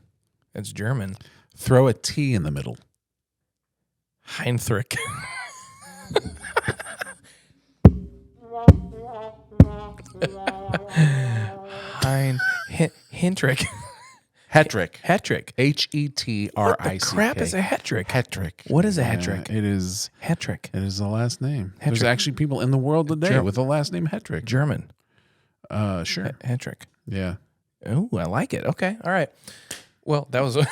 It's German. Throw a T in the middle. Heinrich. Hendrick. Hetrick. Hetrick. Hetrick. What the crap is a Hetrick? Hetrick. What is a Hetrick? It is. Hetrick. It is the last name. There's Hetrick. actually people in the world today with the last name Hetrick. German. Sure. Hetrick. Yeah. Oh, I like it. Okay. All right. Well, that was a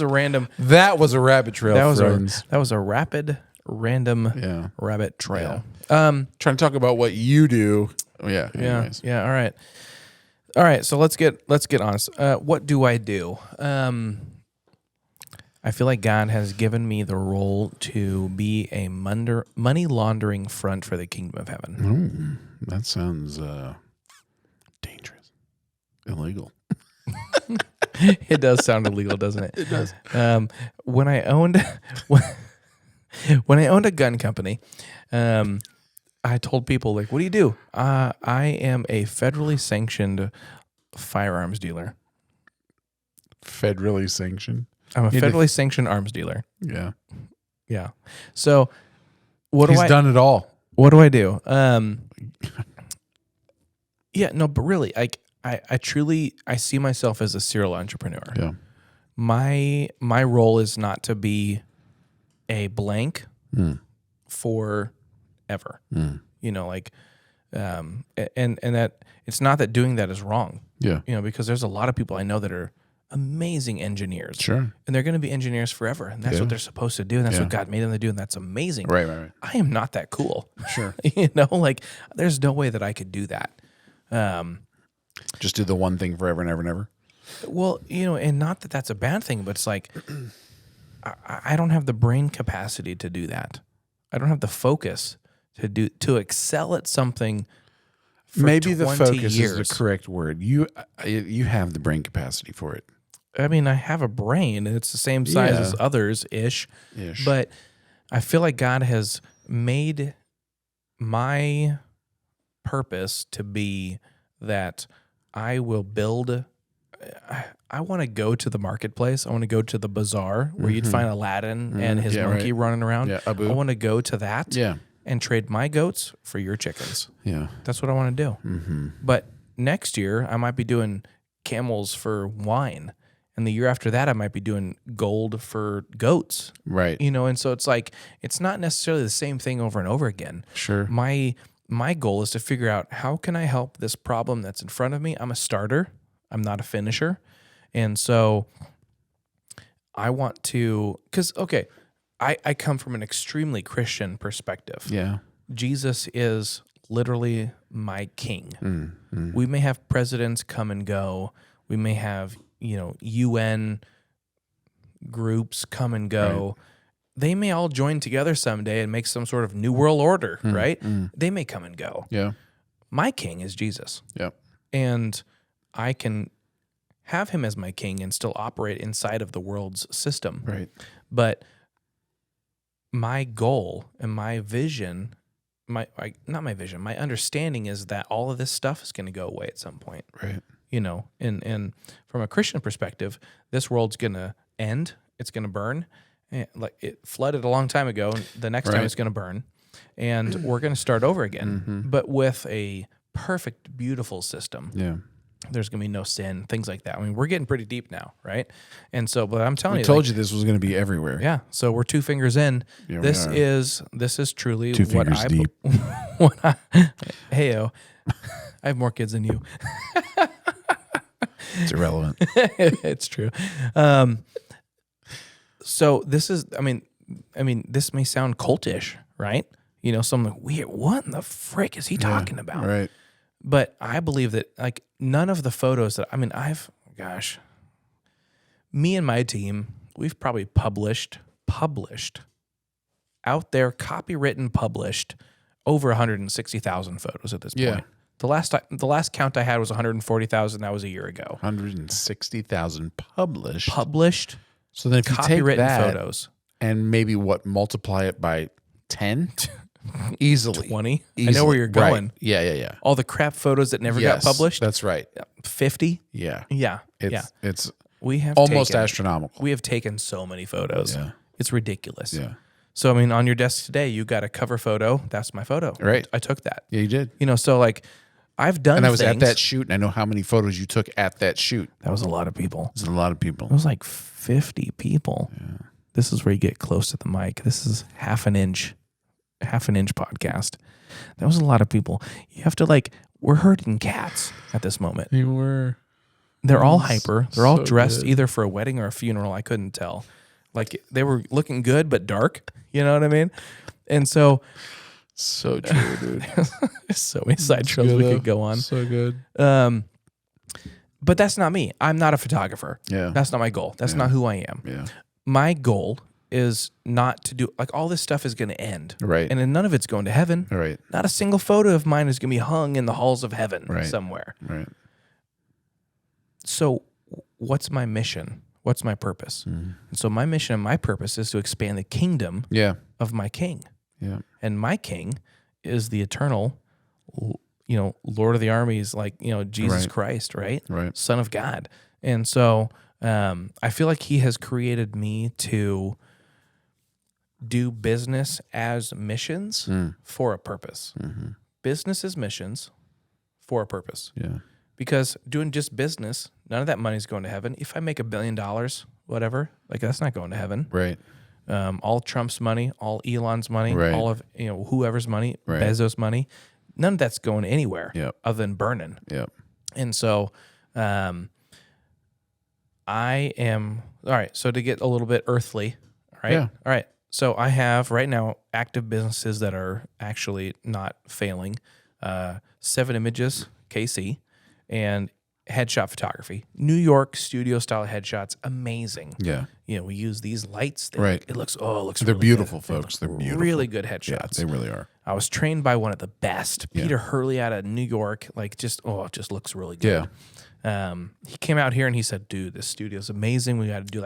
random. That was a rabbit trail, friends. That was a rapid random rabbit trail. Trying to talk about what you do. Yeah. Yeah. Anyways. Yeah. All right. All right. So let's get honest. What do I do? I feel like God has given me the role to be a money laundering front for the kingdom of heaven. That sounds dangerous, illegal. It does sound illegal, doesn't it? It does. When I owned a gun company, I told people, like, what do you do? I am a federally sanctioned firearms dealer. Federally sanctioned? I'm a federally sanctioned arms dealer. Yeah. Yeah. So He's done it all. What do I do? Yeah, no, but really, I truly see myself as a serial entrepreneur. Yeah. My role is not to be a blank forever. You know, like, and that it's not that doing that is wrong. Yeah. You know, because there's a lot of people I know that are amazing engineers. Sure. And they're going to be engineers forever, and that's what they're supposed to do, and that's what God made them to do, and that's amazing. Right. I am not that cool. Sure. You know, like, there's no way that I could do that. Just do the one thing forever and ever and ever. Well, you know, and not that that's a bad thing, but it's like, I don't have the brain capacity to do that. I don't have the focus to excel at something for Maybe the 20 focus years. is the correct word. You have the brain capacity for it. I mean, I have a brain, and it's the same size as others-ish. But I feel like God has made my purpose to be that I will build. I want to go to the marketplace. I want to go to the bazaar where you'd find Aladdin and his monkey running around. Yeah, I Abu. want to go to that Yeah. and trade my goats for your chickens. Yeah. That's what I want to do. But next year, I might be doing camels for wine. And the year after that, I might be doing gold for goats. Right. You know, and so it's like, it's not necessarily the same thing over and over again. Sure. My goal is to figure out, how can I help this problem that's in front of me? I'm a starter. I'm not a finisher. And so I want to, because, okay, I come from an extremely Christian perspective. Yeah. Jesus is literally my king. We may have presidents come and go. We may have, UN groups come and go. they may all join together someday and make some sort of new world order, right? They may come and go. Yeah. My king is Jesus. Yeah. And I can have him as my king and still operate inside of the world's system. Right. But my goal and my vision, my understanding is that all of this stuff is going to go away at some point. Right. You know, and from a Christian perspective, this world's going to end. It's going to burn. Like it flooded a long time ago. And the next time it's going to burn. And we're going to start over again, but with a perfect, beautiful system. Yeah. There's going to be no sin, things like that. I mean, we're getting pretty deep now, right? And so, but I'm telling you, I told you this was going to be everywhere. yeah. So we're 2 fingers in. Yeah, this is truly 2 what fingers deep. Heyo, I have more kids than you. It's irrelevant. It's true. So this is, I mean, this may sound cultish, right? You know, something weird. What in the frick is he talking about? Right. But I believe that like none of the photos that, me and my team, we've probably published out there, copywritten, published over 160,000 photos at this point. The last count I had was 140,000. That was a year ago. 160,000 published. So then if you take Copywritten that photos. and maybe multiply it by 10? Easily. 20. I know where you're going. Right. Yeah. All the crap photos that never got published. That's right. 50. Yeah. Yeah. It's we have almost astronomical. We have taken so many photos. Yeah. It's ridiculous. Yeah. So, I mean, on your desk today, you got a cover photo. That's my photo. Right. I took that. Yeah, you did. You know, so like I've done And I was things. at that shoot, and I know how many photos you took at that shoot. That was a lot of people. There's a lot of people. It was like 50 people. Yeah. This is where you get close to the mic. This is half an inch podcast. That was a lot of people. You have to we're herding cats at this moment. You were. They're all hyper. They're all so dressed good. either for a wedding or a funeral. I couldn't tell. Like they were looking good, but dark. You know what I mean? And so. So true, dude. So many side trails we could go on. So good. But that's not me. I'm not a photographer. Yeah. That's not my goal. That's not who I am. Yeah. My goal is not to do all this stuff is going to end. Right. And then none of it's going to heaven. Right. Not a single photo of mine is going to be hung in the halls of heaven somewhere. Right. So what's my mission? What's my purpose? And so my mission and my purpose is to expand the kingdom of my king. Yeah. And my king is the eternal, Lord of the armies, Jesus Christ, right? Right. Son of God. And so I feel like he has created me to do business as missions for a purpose. Mm-hmm. Business as missions for a purpose. Yeah. Because doing just business, none of that money's going to heaven. If I make $1 billion, whatever, that's not going to heaven. Right. All Trump's money, all Elon's money, Right. all of whoever's money, Right. Bezos' money, none of that's going anywhere other than burning. Yep. And so I am all right. So to get a little bit earthly, all right. Yeah. All right. So I have right now active businesses that are actually not failing. 7 Images, KC, and headshot photography. New York studio style headshots, amazing. Yeah. We use these lights. Right. It looks They're really beautiful, good. folks. They're They look beautiful. Really good Yeah, headshots. they really are. I was trained by one of the best, Peter Hurley out of New York. It just looks really good. Yeah. He came out here and he said, dude, this studio's amazing. We got to do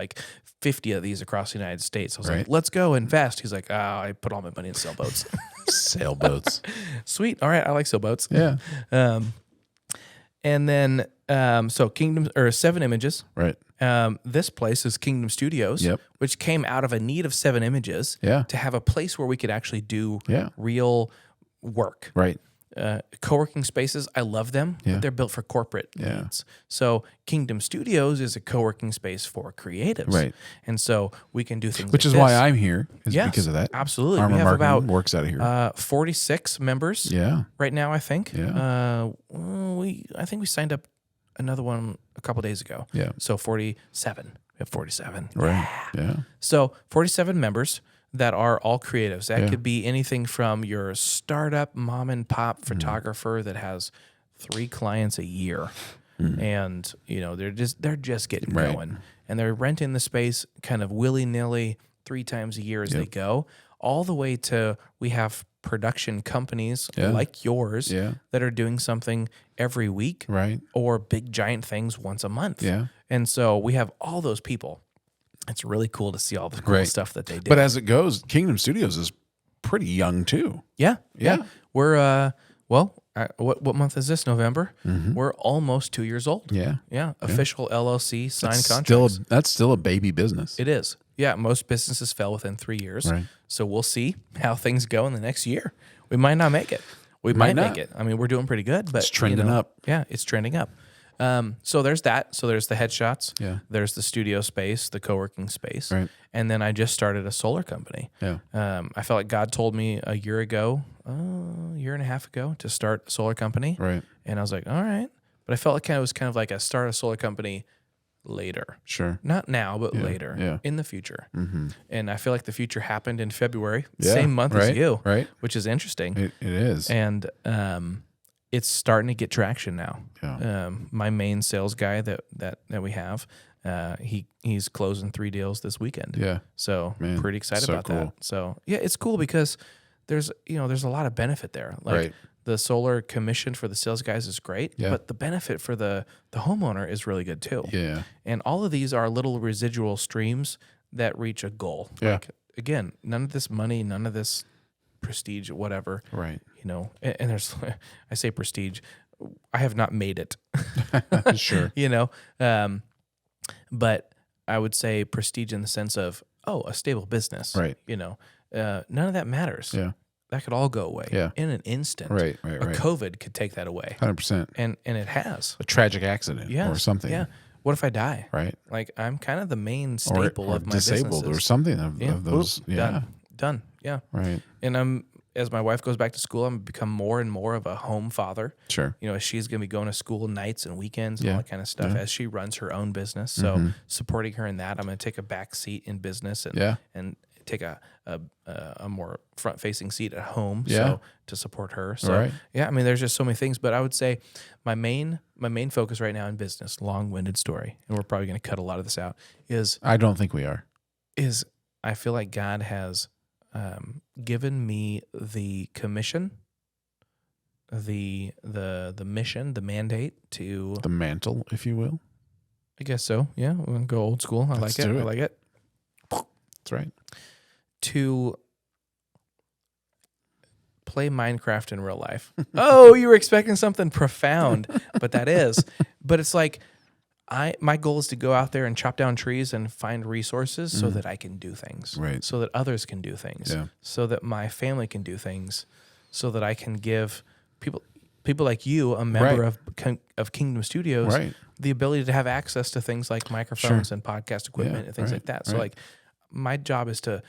50 of these across the United States. I was like, let's go invest. He's like, I put all my money in sailboats. Sailboats. Sweet. All right. I like sailboats. Yeah. And then, so 7 Images. Right. This place is Kingdom Studios, which came out of a need of 7 Images to have a place where we could actually do real work. Right. Co-working spaces, I love them, but they're built for corporate needs. So Kingdom Studios is a co-working space for creatives. Right. And so we can do things Which like is this. why I'm here, is Yes, because of that. absolutely. Armor We have Marketing about works out of here. 46 members right now, I think. Yeah. I think we signed up another one a couple days ago. Yeah. So 47. We have 47. Right. Yeah. So 47 members that are all creatives. That could be anything from your startup mom and pop photographer that has 3 clients a year. And they're just getting going. And they're renting the space kind of willy-nilly. 3 times a year as they go, all the way to we have production companies like yours that are doing something every week, right, or big giant things once a month. Yeah. And so we have all those people. It's really cool to see all the cool stuff that they do. But as it goes, Kingdom Studios is pretty young too. Yeah. We're what month is this? November. We're almost 2 years old. Yeah. Official LLC signed contracts. That's still a baby business. It is. Yeah, most businesses fail within 3 years. Right. So we'll see how things go in the next year. We might not make it. We might make it. I mean, we're doing pretty good, but it's trending up. Yeah, it's trending up. So there's that. So there's the headshots. Yeah. There's the studio space, the co-working space. Right. And then I just started a solar company. Yeah. I felt like God told me a year and a half ago, to start a solar company. Right. And I was like, all right. But I felt like it was kind of like a start a solar company later. Sure. Not now, but later in the future. And I feel like the future happened in February, same month as you, which is interesting. It is. And it's starting to get traction now. Yeah. My main sales guy that we have, he's closing 3 deals this weekend. Yeah. So pretty excited about cool. that. So yeah, it's cool because there's a lot of benefit there. Like the solar commission for the sales guys is great, but the benefit for the homeowner is really good too. Yeah. And all of these are little residual streams that reach a goal. Yeah. Like, again, none of this money, none of this prestige, whatever. Right. And there's, I say prestige, I have not made it. Sure. But I would say prestige in the sense of, a stable business. Right. None of that matters. Yeah. That could all go away in an instant. Right. A COVID could take that away. 100%. And it has. A tragic accident or something. Yeah. What if I die? Right. Like I'm kind of the main staple or of my disabled businesses. or something of those. Done. Yeah. Right. And as my wife goes back to school, I'm become more and more of a home father. Sure. She's going to be going to school nights and weekends and all that kind of stuff as she runs her own business. So supporting her in that, I'm going to take a back seat in business and take a more front facing seat at home. So to support her. So I mean, there's just so many things, but I would say my main focus right now in business, long-winded story, and we're probably going to cut a lot of this out, is I don't think we are. Is I feel like God has given me the commission, the mission, the mandate to the mantle, if you will. I guess so. Yeah, we're gonna go old school. I like it. I like it. That's right. To play Minecraft in real life. Oh, you were expecting something profound, but that is. But it's like my goal is to go out there and chop down trees and find resources so that I can do things, right? So that others can do things, so that my family can do things, so that I can give people like you, a member of Kingdom Studios, the ability to have access to things like microphones and podcast equipment and things like that. So like my job is to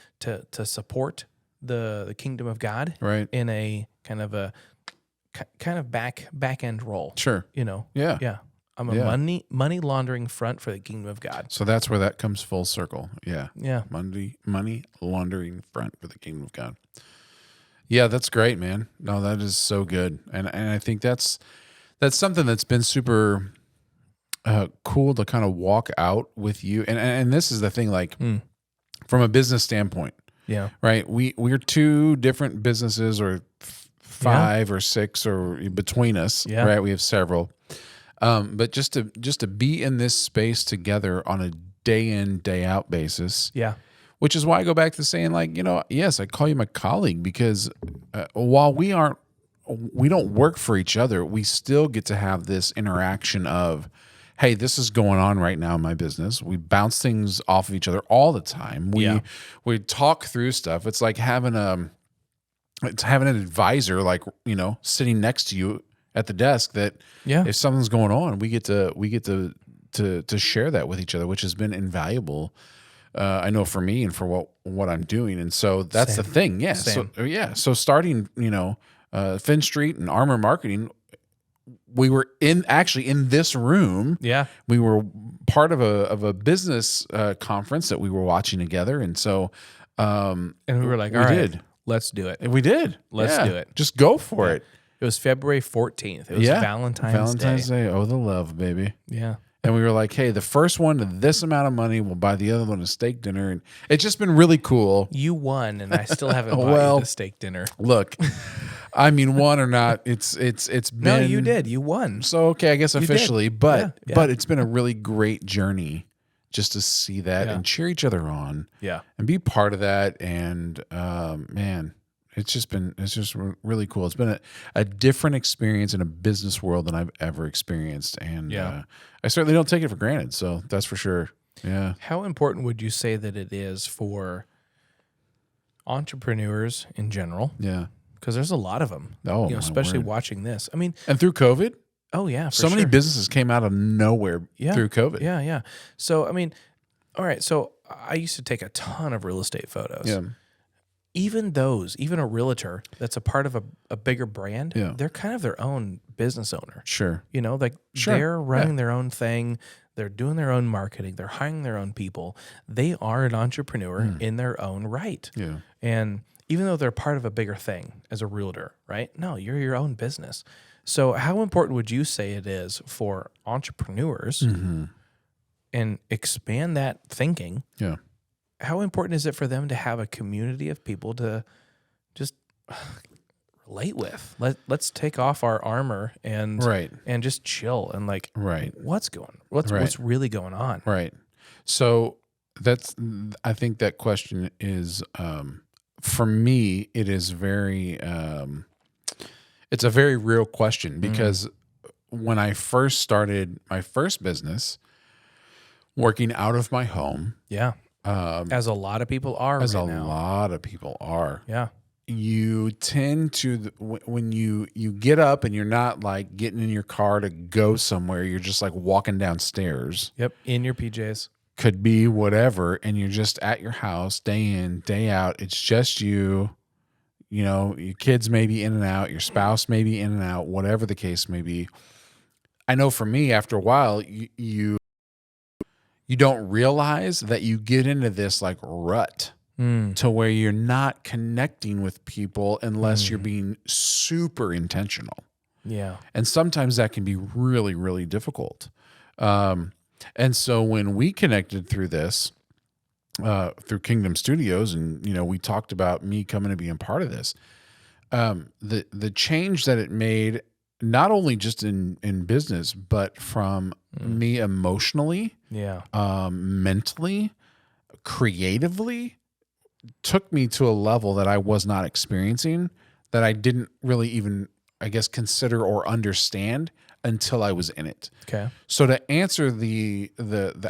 support the kingdom of God in a kind of back end role. Sure. Yeah. I'm a money laundering front for the kingdom of God. So that's where that comes full circle. Yeah. Yeah. Money laundering front for the kingdom of God. Yeah, that's great, man. No, that is so good. And I think that's something that's been super cool to kind of walk out with you. And this is the thing, like from a business standpoint. Yeah. Right. We're two different businesses, or 5 or 6 or between us. Yeah. Right. We have several. But just to be in this space together on a day in, day out basis. Yeah. Which is why I go back to saying, like, yes, I call you my colleague, because while we don't work for each other, we still get to have this interaction of, hey, this is going on right now in my business. We bounce things off of each other all the time. We talk through stuff. It's like having an advisor, like, sitting next to you at the desk, that if something's going on, we get to share that with each other, which has been invaluable. I know for me and for what I'm doing. And so that's the thing. Yeah. Same. So starting, Finn Street and Armor Marketing, we were in this room. Yeah. We were part of a business conference that we were watching together. And so, and we were like, all right, let's do it. And we did. Let's do it. Just go for it. It was February 14th. It was Valentine's Day. Oh, the love, baby. Yeah. And we were like, hey, the first one to this amount of money will buy the other one a steak dinner. And it's just been really cool. You won, and I still haven't bought Well, you the steak dinner. Look, I mean, won or not, it's been. No, you did. You won. So, okay, I guess officially, but Yeah. but it's been a really great journey just to see that Yeah. and cheer each other on. Yeah. And be part of that. And man, it's just really cool. It's been a different experience in a business world than I've ever experienced. And I certainly don't take it for granted. So that's for sure. Yeah. How important would you say that it is for entrepreneurs in general? Yeah. Because there's a lot of them. Oh, my especially word. watching this. I mean, And through COVID, oh yeah, for so many sure. businesses came out of nowhere through COVID. Yeah, yeah. So I mean, all right. So I used to take a ton of real estate photos. Yeah. Even a realtor that's a part of a bigger brand, they're kind of their own business owner. Sure. Like Sure. they're running their own thing. They're doing their own marketing. They're hiring their own people. They are an entrepreneur in their own right. Yeah. And even though they're part of a bigger thing as a realtor, right? No, you're your own business. So how important would you say it is for entrepreneurs and expand that thinking? Yeah. How important is it for them to have a community of people to just relate with? Let's take off our armor and just chill and like what's really going on? Right. So I think that question is for me it is very it's a very real question because when I first started my first business working out of my home, as a lot of people are as right a now. lot of people are. Yeah. You tend to, when you get up and you're not like getting in your car to go somewhere, you're just like walking downstairs. Yep. In your PJs. Could be whatever. And you're just at your house day in, day out. It's just you, your kids may be in and out, your spouse may be in and out, whatever the case may be. I know for me, after a while, you don't realize that you get into this like rut to where you're not connecting with people unless you're being super intentional. Yeah. And sometimes that can be really, really difficult. And so when we connected through this, through Kingdom Studios, and, we talked about me coming to being part of this, the change that it made, not only just in business, but from me emotionally, mentally, creatively, took me to a level that I was not experiencing, that I didn't really even, I guess, consider or understand until I was in it. Okay. So to answer the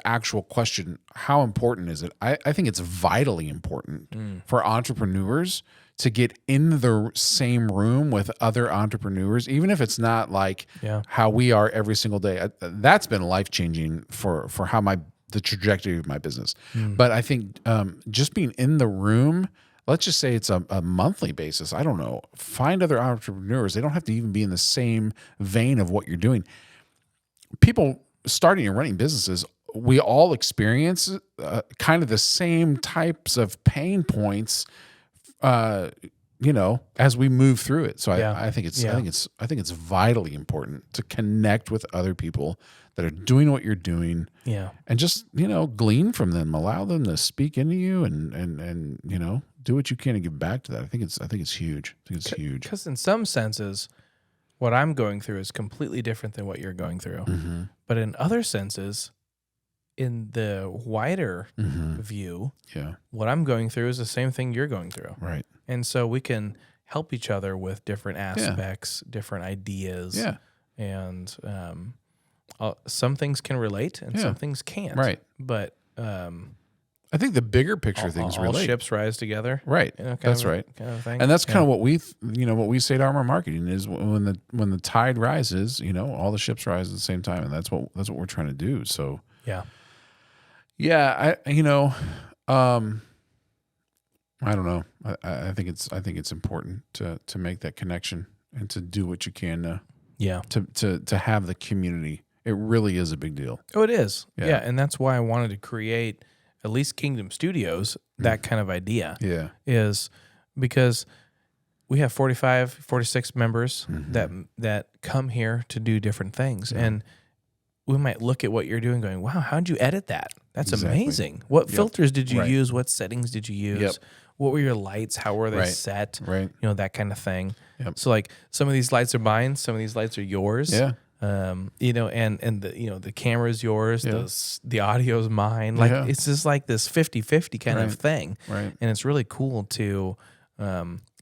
actual question, how important is it? I think it's vitally important for entrepreneurs to get in the same room with other entrepreneurs, even if it's not like how we are every single day. That's been life-changing for how the trajectory of my business. But I think just being in the room, let's just say it's a monthly basis. I don't know. Find other entrepreneurs. They don't have to even be in the same vein of what you're doing. People starting and running businesses, we all experience kind of the same types of pain points, as we move through it. So I think it's vitally important to connect with other people that are doing what you're doing. Yeah. And just, glean from them, allow them to speak into you and do what you can to give back to that. I think it's huge. I think it's huge. Because in some senses, what I'm going through is completely different than what you're going through. But in other senses, in the wider view, what I'm going through is the same thing you're going through. Right. And so we can help each other with different aspects, different ideas. Yeah. And some things can relate and some things can't. Right. But I think the bigger picture things all relate. ships rise together. Right. That's right. Kind of thing. And that's kind of what we say to our marketing is when the tide rises, all the ships rise at the same time, and that's what we're trying to do. So I don't know. I think it's important to make that connection and to do what you can to have the community. It really is a big deal. Oh, it is. Yeah. And that's why I wanted to create at least Kingdom Studios, that kind of idea. Yeah. Is because we have 45, 46 members that come here to do different things. And we might look at what you're doing going, wow, how'd you edit that? That's Exactly. amazing. What filters did you Right. use? What settings did you use? Yep. What were your lights? How were they Right. set? Right. You know, that kind of thing. Yep. So like some of these lights are mine, some of these lights are yours. Yeah. You know, and the, you know, the camera's yours, Yeah. the audio's mine. Like Yeah. it's just like this 50-50 kind of Right. thing. Right. And it's really cool to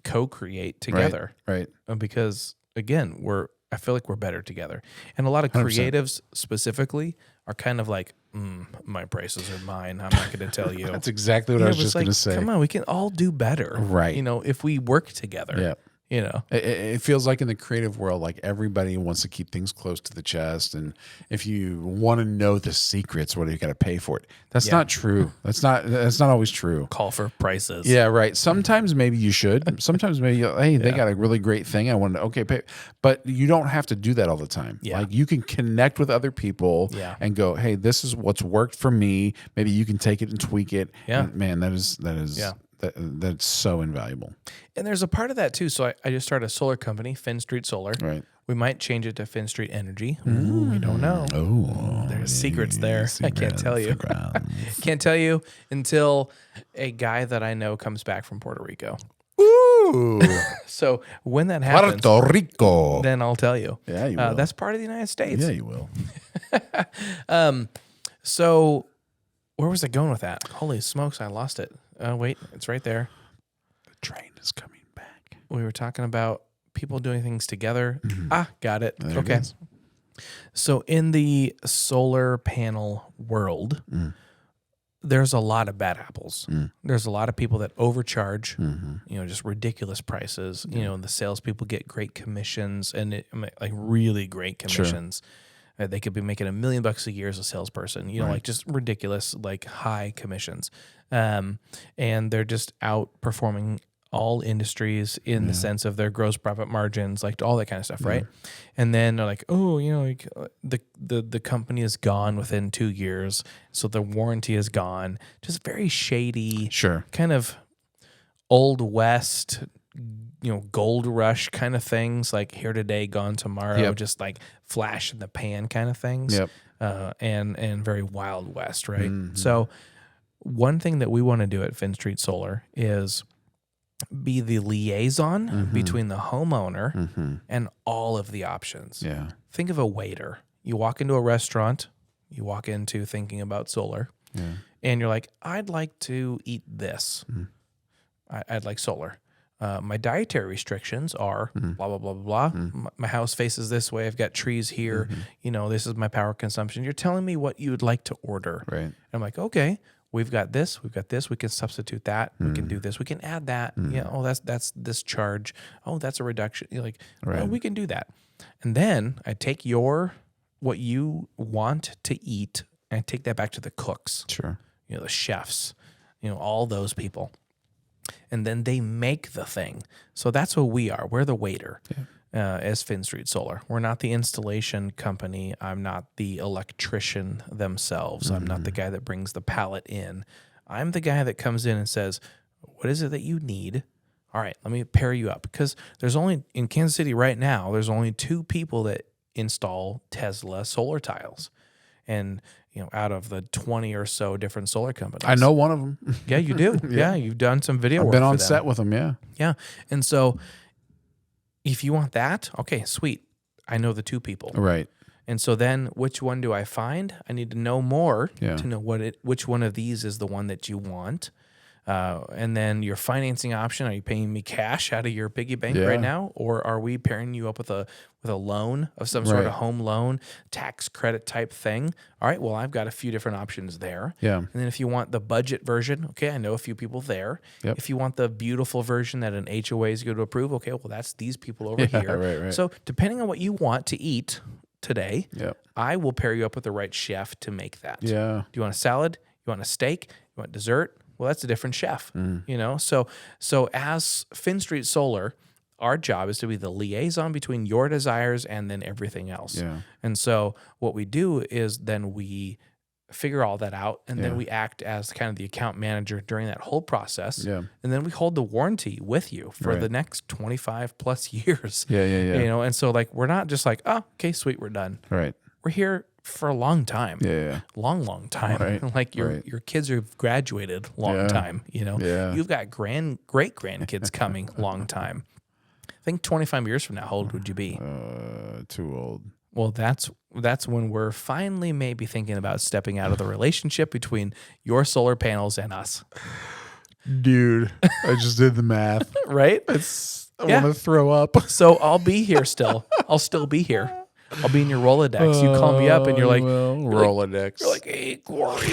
co-create together. Right. Because again, I feel like we're better together. And a lot of 100%. creatives specifically are kind of like, my prices are mine. I'm not going to tell you. That's exactly what You I know, was but it's just going to say. Come on, we can all do better. Right. You know, if we work together. Yeah. You know, it feels like in the creative world, like everybody wants to keep things close to the chest. And if you want to know the secrets, what do you got to pay for it? That's not true. That's not always true. call for prices. Yeah, right. Sometimes maybe you should. Sometimes maybe, hey, they got a really great thing. I want to, pay. But you don't have to do that all the time. Yeah. Like you can connect with other people and go, hey, this is what's worked for me. Maybe you can take it and tweak it. Yeah. And man, that's so invaluable. And there's a part of that too. So I just started a solar company, Finn Street Solar. Right. We might change it to Finn Street Energy. Ooh, we don't know. Oh, There's secrets there. I can't tell you. Can't tell you until a guy that I know comes back from Puerto Rico. Ooh. So when that happens, Puerto Rico. then I'll tell you. Yeah, you will. That's part of the United States. Yeah, you will. So where was I going with that? Holy smokes, I lost it. Wait, it's right there. The train is coming back. We were talking about people doing things together. Got it. There it Okay. is. So in the solar panel world, there's a lot of bad apples. There's a lot of people that overcharge, you know, just ridiculous prices. You know, and the salespeople get great commissions like really great commissions. They could be making $1 million a year as a salesperson, you know, like just ridiculous, like high commissions. And they're just outperforming all industries in the sense of their gross profit margins, like all that kind of stuff, right? And then they're like, oh, you know, like the company is gone within 2 years, so the warranty is gone. Just very shady, kind of old west, you know, gold rush kind of things, like here today, gone tomorrow, just like flash in the pan kind of things, and very Wild West, right? So one thing that we want to do at Finn Street Solar is be the liaison between the homeowner and all of the options. Yeah. Think of a waiter. You walk into a restaurant, you walk into thinking about solar, and you're like, I'd like to eat this. I'd like solar. My dietary restrictions are blah, blah, blah, blah, blah. My house faces this way. I've got trees here. You know, this is my power consumption. You're telling me what you would like to order. Right. And I'm like, okay, we've got this. We've got this. We can substitute that. We can do this. We can add that. Yeah. Oh, that's this charge. Oh, that's a reduction. You're like, oh, we can do that. And then I take what you want to eat and I take that back to the cooks. Sure. You know, the chefs, you know, all those people. And then they make the thing. So that's what we are. We're the waiter as Finn Street Solar. We're not the installation company. I'm not the electrician themselves. I'm not the guy that brings the pallet in. I'm the guy that comes in and says, what is it that you need? All right, let me pair you up. Because there's only, in Kansas City right now, there's only 2 people that install Tesla solar tiles. And you know, out of the 20 or so different solar companies. I know one of them. Yeah, you do. Yeah, you've done some video work. I've been on for them. set with them, yeah. Yeah. And so if you want that, okay, sweet. I know the 2 people. Right. And so then which one do I find? I need to know more to know which one of these is the one that you want. And then your financing option, are you paying me cash out of your piggy bank right now? Or are we pairing you up with a loan of some sort of home loan, tax credit type thing? All right, well, I've got a few different options there. Yeah. And then if you want the budget version, okay, I know a few people there. Yep. If you want the beautiful version that an HOA is going to approve, okay, well, that's these people over here. Right. So depending on what you want to eat today, I will pair you up with the right chef to make that. Yeah. Do you want a salad? You want a steak? You want dessert? Well, that's a different chef, you know? So as Finn Street Solar, our job is to be the liaison between your desires and then everything else. Yeah. And so what we do is then we figure all that out, and then we act as kind of the account manager during that whole process. Yeah. And then we hold the warranty with you for the next 25 plus years. Yeah. You know, and so like, we're not just like, oh, okay, sweet, we're done. Right. We're here for a long time. Yeah. Long time. Right, Like your kids have graduated long time, you know. Yeah. You've got great grandkids coming long time. I think 25 years from now, how old would you be? Too old. Well, that's when we're finally maybe thinking about stepping out of the relationship between your solar panels and us. Dude, I just did the math. Right? I want to throw up. So I'll be here still. I'll still be here. I'll be in your Rolodex. You call me up and you're like, Rolodex. You're like, hey, Cory.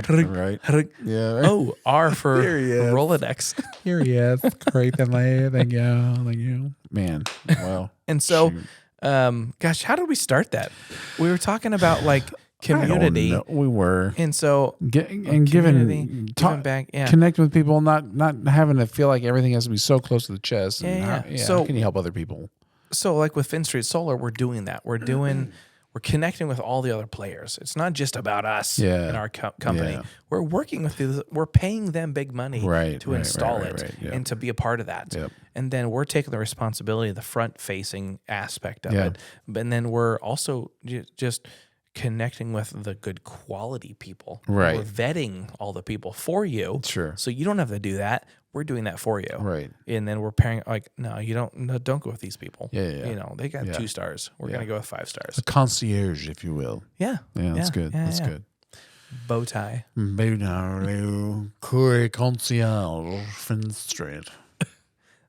Right. Yeah. Oh, R for Here he is. Rolodex. Here he is. Great. Thank you. Man. Well. And so, gosh, how did we start that? We were talking about like community. We were. And so, giving back. Yeah. Connecting with people, not having to feel like everything has to be so close to the chest. Yeah. So how can you help other people? So like with Finn Street Solar, we're doing that. We're connecting with all the other players. It's not just about us and our company. Yeah. We're working with these. We're paying them big money to install it and to be a part of that. Yep. And then we're taking the responsibility, the front-facing aspect of it. And then we're also just connecting with the good quality people. Right. We're vetting all the people for you. Sure. So you don't have to do that. We're doing that for you. Right. And then we're pairing like, no, you don't go with these people. Yeah. You know, they got 2 stars. We're going to go with 5 stars. A concierge, if you will. Yeah. Yeah, that's good. Yeah, That's good. Bow tie. Cory concierge, Finn Street.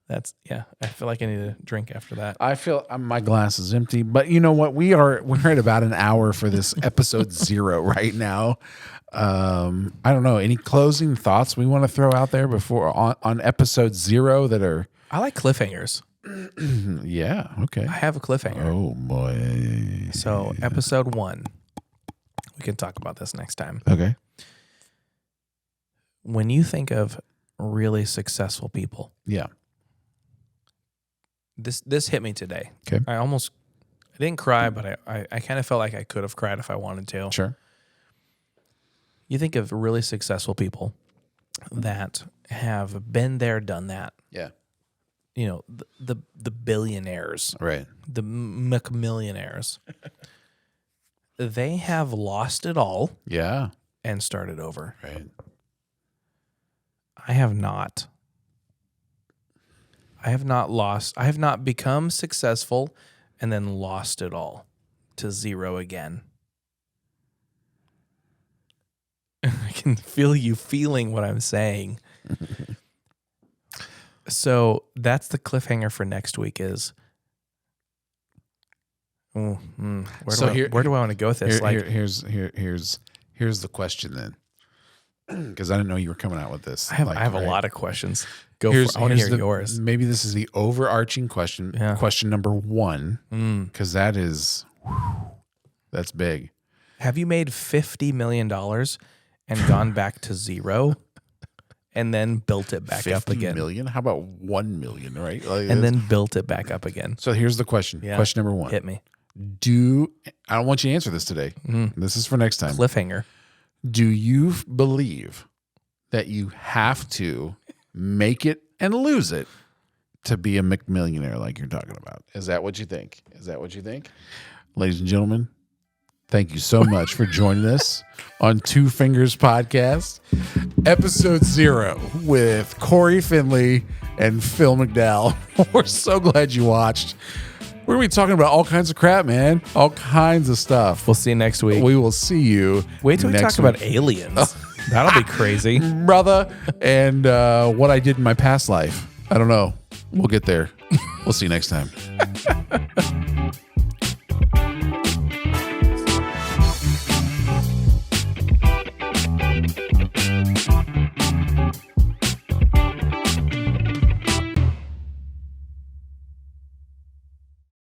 That's I feel like I need a drink after that. I feel my glass is empty, but you know what? We're at about an hour for this episode 0 right now. I don't know. Any closing thoughts we want to throw out there before on episode 0 that are? I like cliffhangers. Yeah. Okay. I have a cliffhanger. Oh boy. So episode 1, we can talk about this next time. Okay. When you think of really successful people, Yeah. This hit me today. Okay. I didn't cry, but I kind of felt like I could have cried if I wanted to. Sure. You think of really successful people that have been there, done that. Yeah. You know, the billionaires, Right. the McMillionaires. They have lost it all Yeah. and started over. Right. I have not. I have not become successful and then lost it all to 0 again. I can feel you feeling what I'm saying. So that's the cliffhanger for next week is, where do I want to go with this? Here's the question then. Because I didn't know you were coming out with this. I have a lot of questions. I want to hear yours. Maybe this is the overarching question. Yeah. Question number 1, because that's big. Have you made $50 million and gone back to 0 and then built it back up again? 50 million? How about 1 million, right? And then built it back up again. So here's the question. Yeah. Question number 1. Hit me. I don't want you to answer this today. This is for next time. Cliffhanger. Do you believe that you have to make it and lose it to be a McMillionaire like you're talking about? Is that what you think? Ladies and gentlemen, thank you so much for joining us on Two Fingers Podcast, episode 0 with Cory Finley and Phil McDowell. We're so glad you watched. We're going to be talking about all kinds of crap, man. All kinds of stuff. We'll see you next week. We will see you. Wait till we next talk week. about aliens. That'll be crazy. Brother, and what I did in my past life. I don't know. We'll get there. We'll see you next time.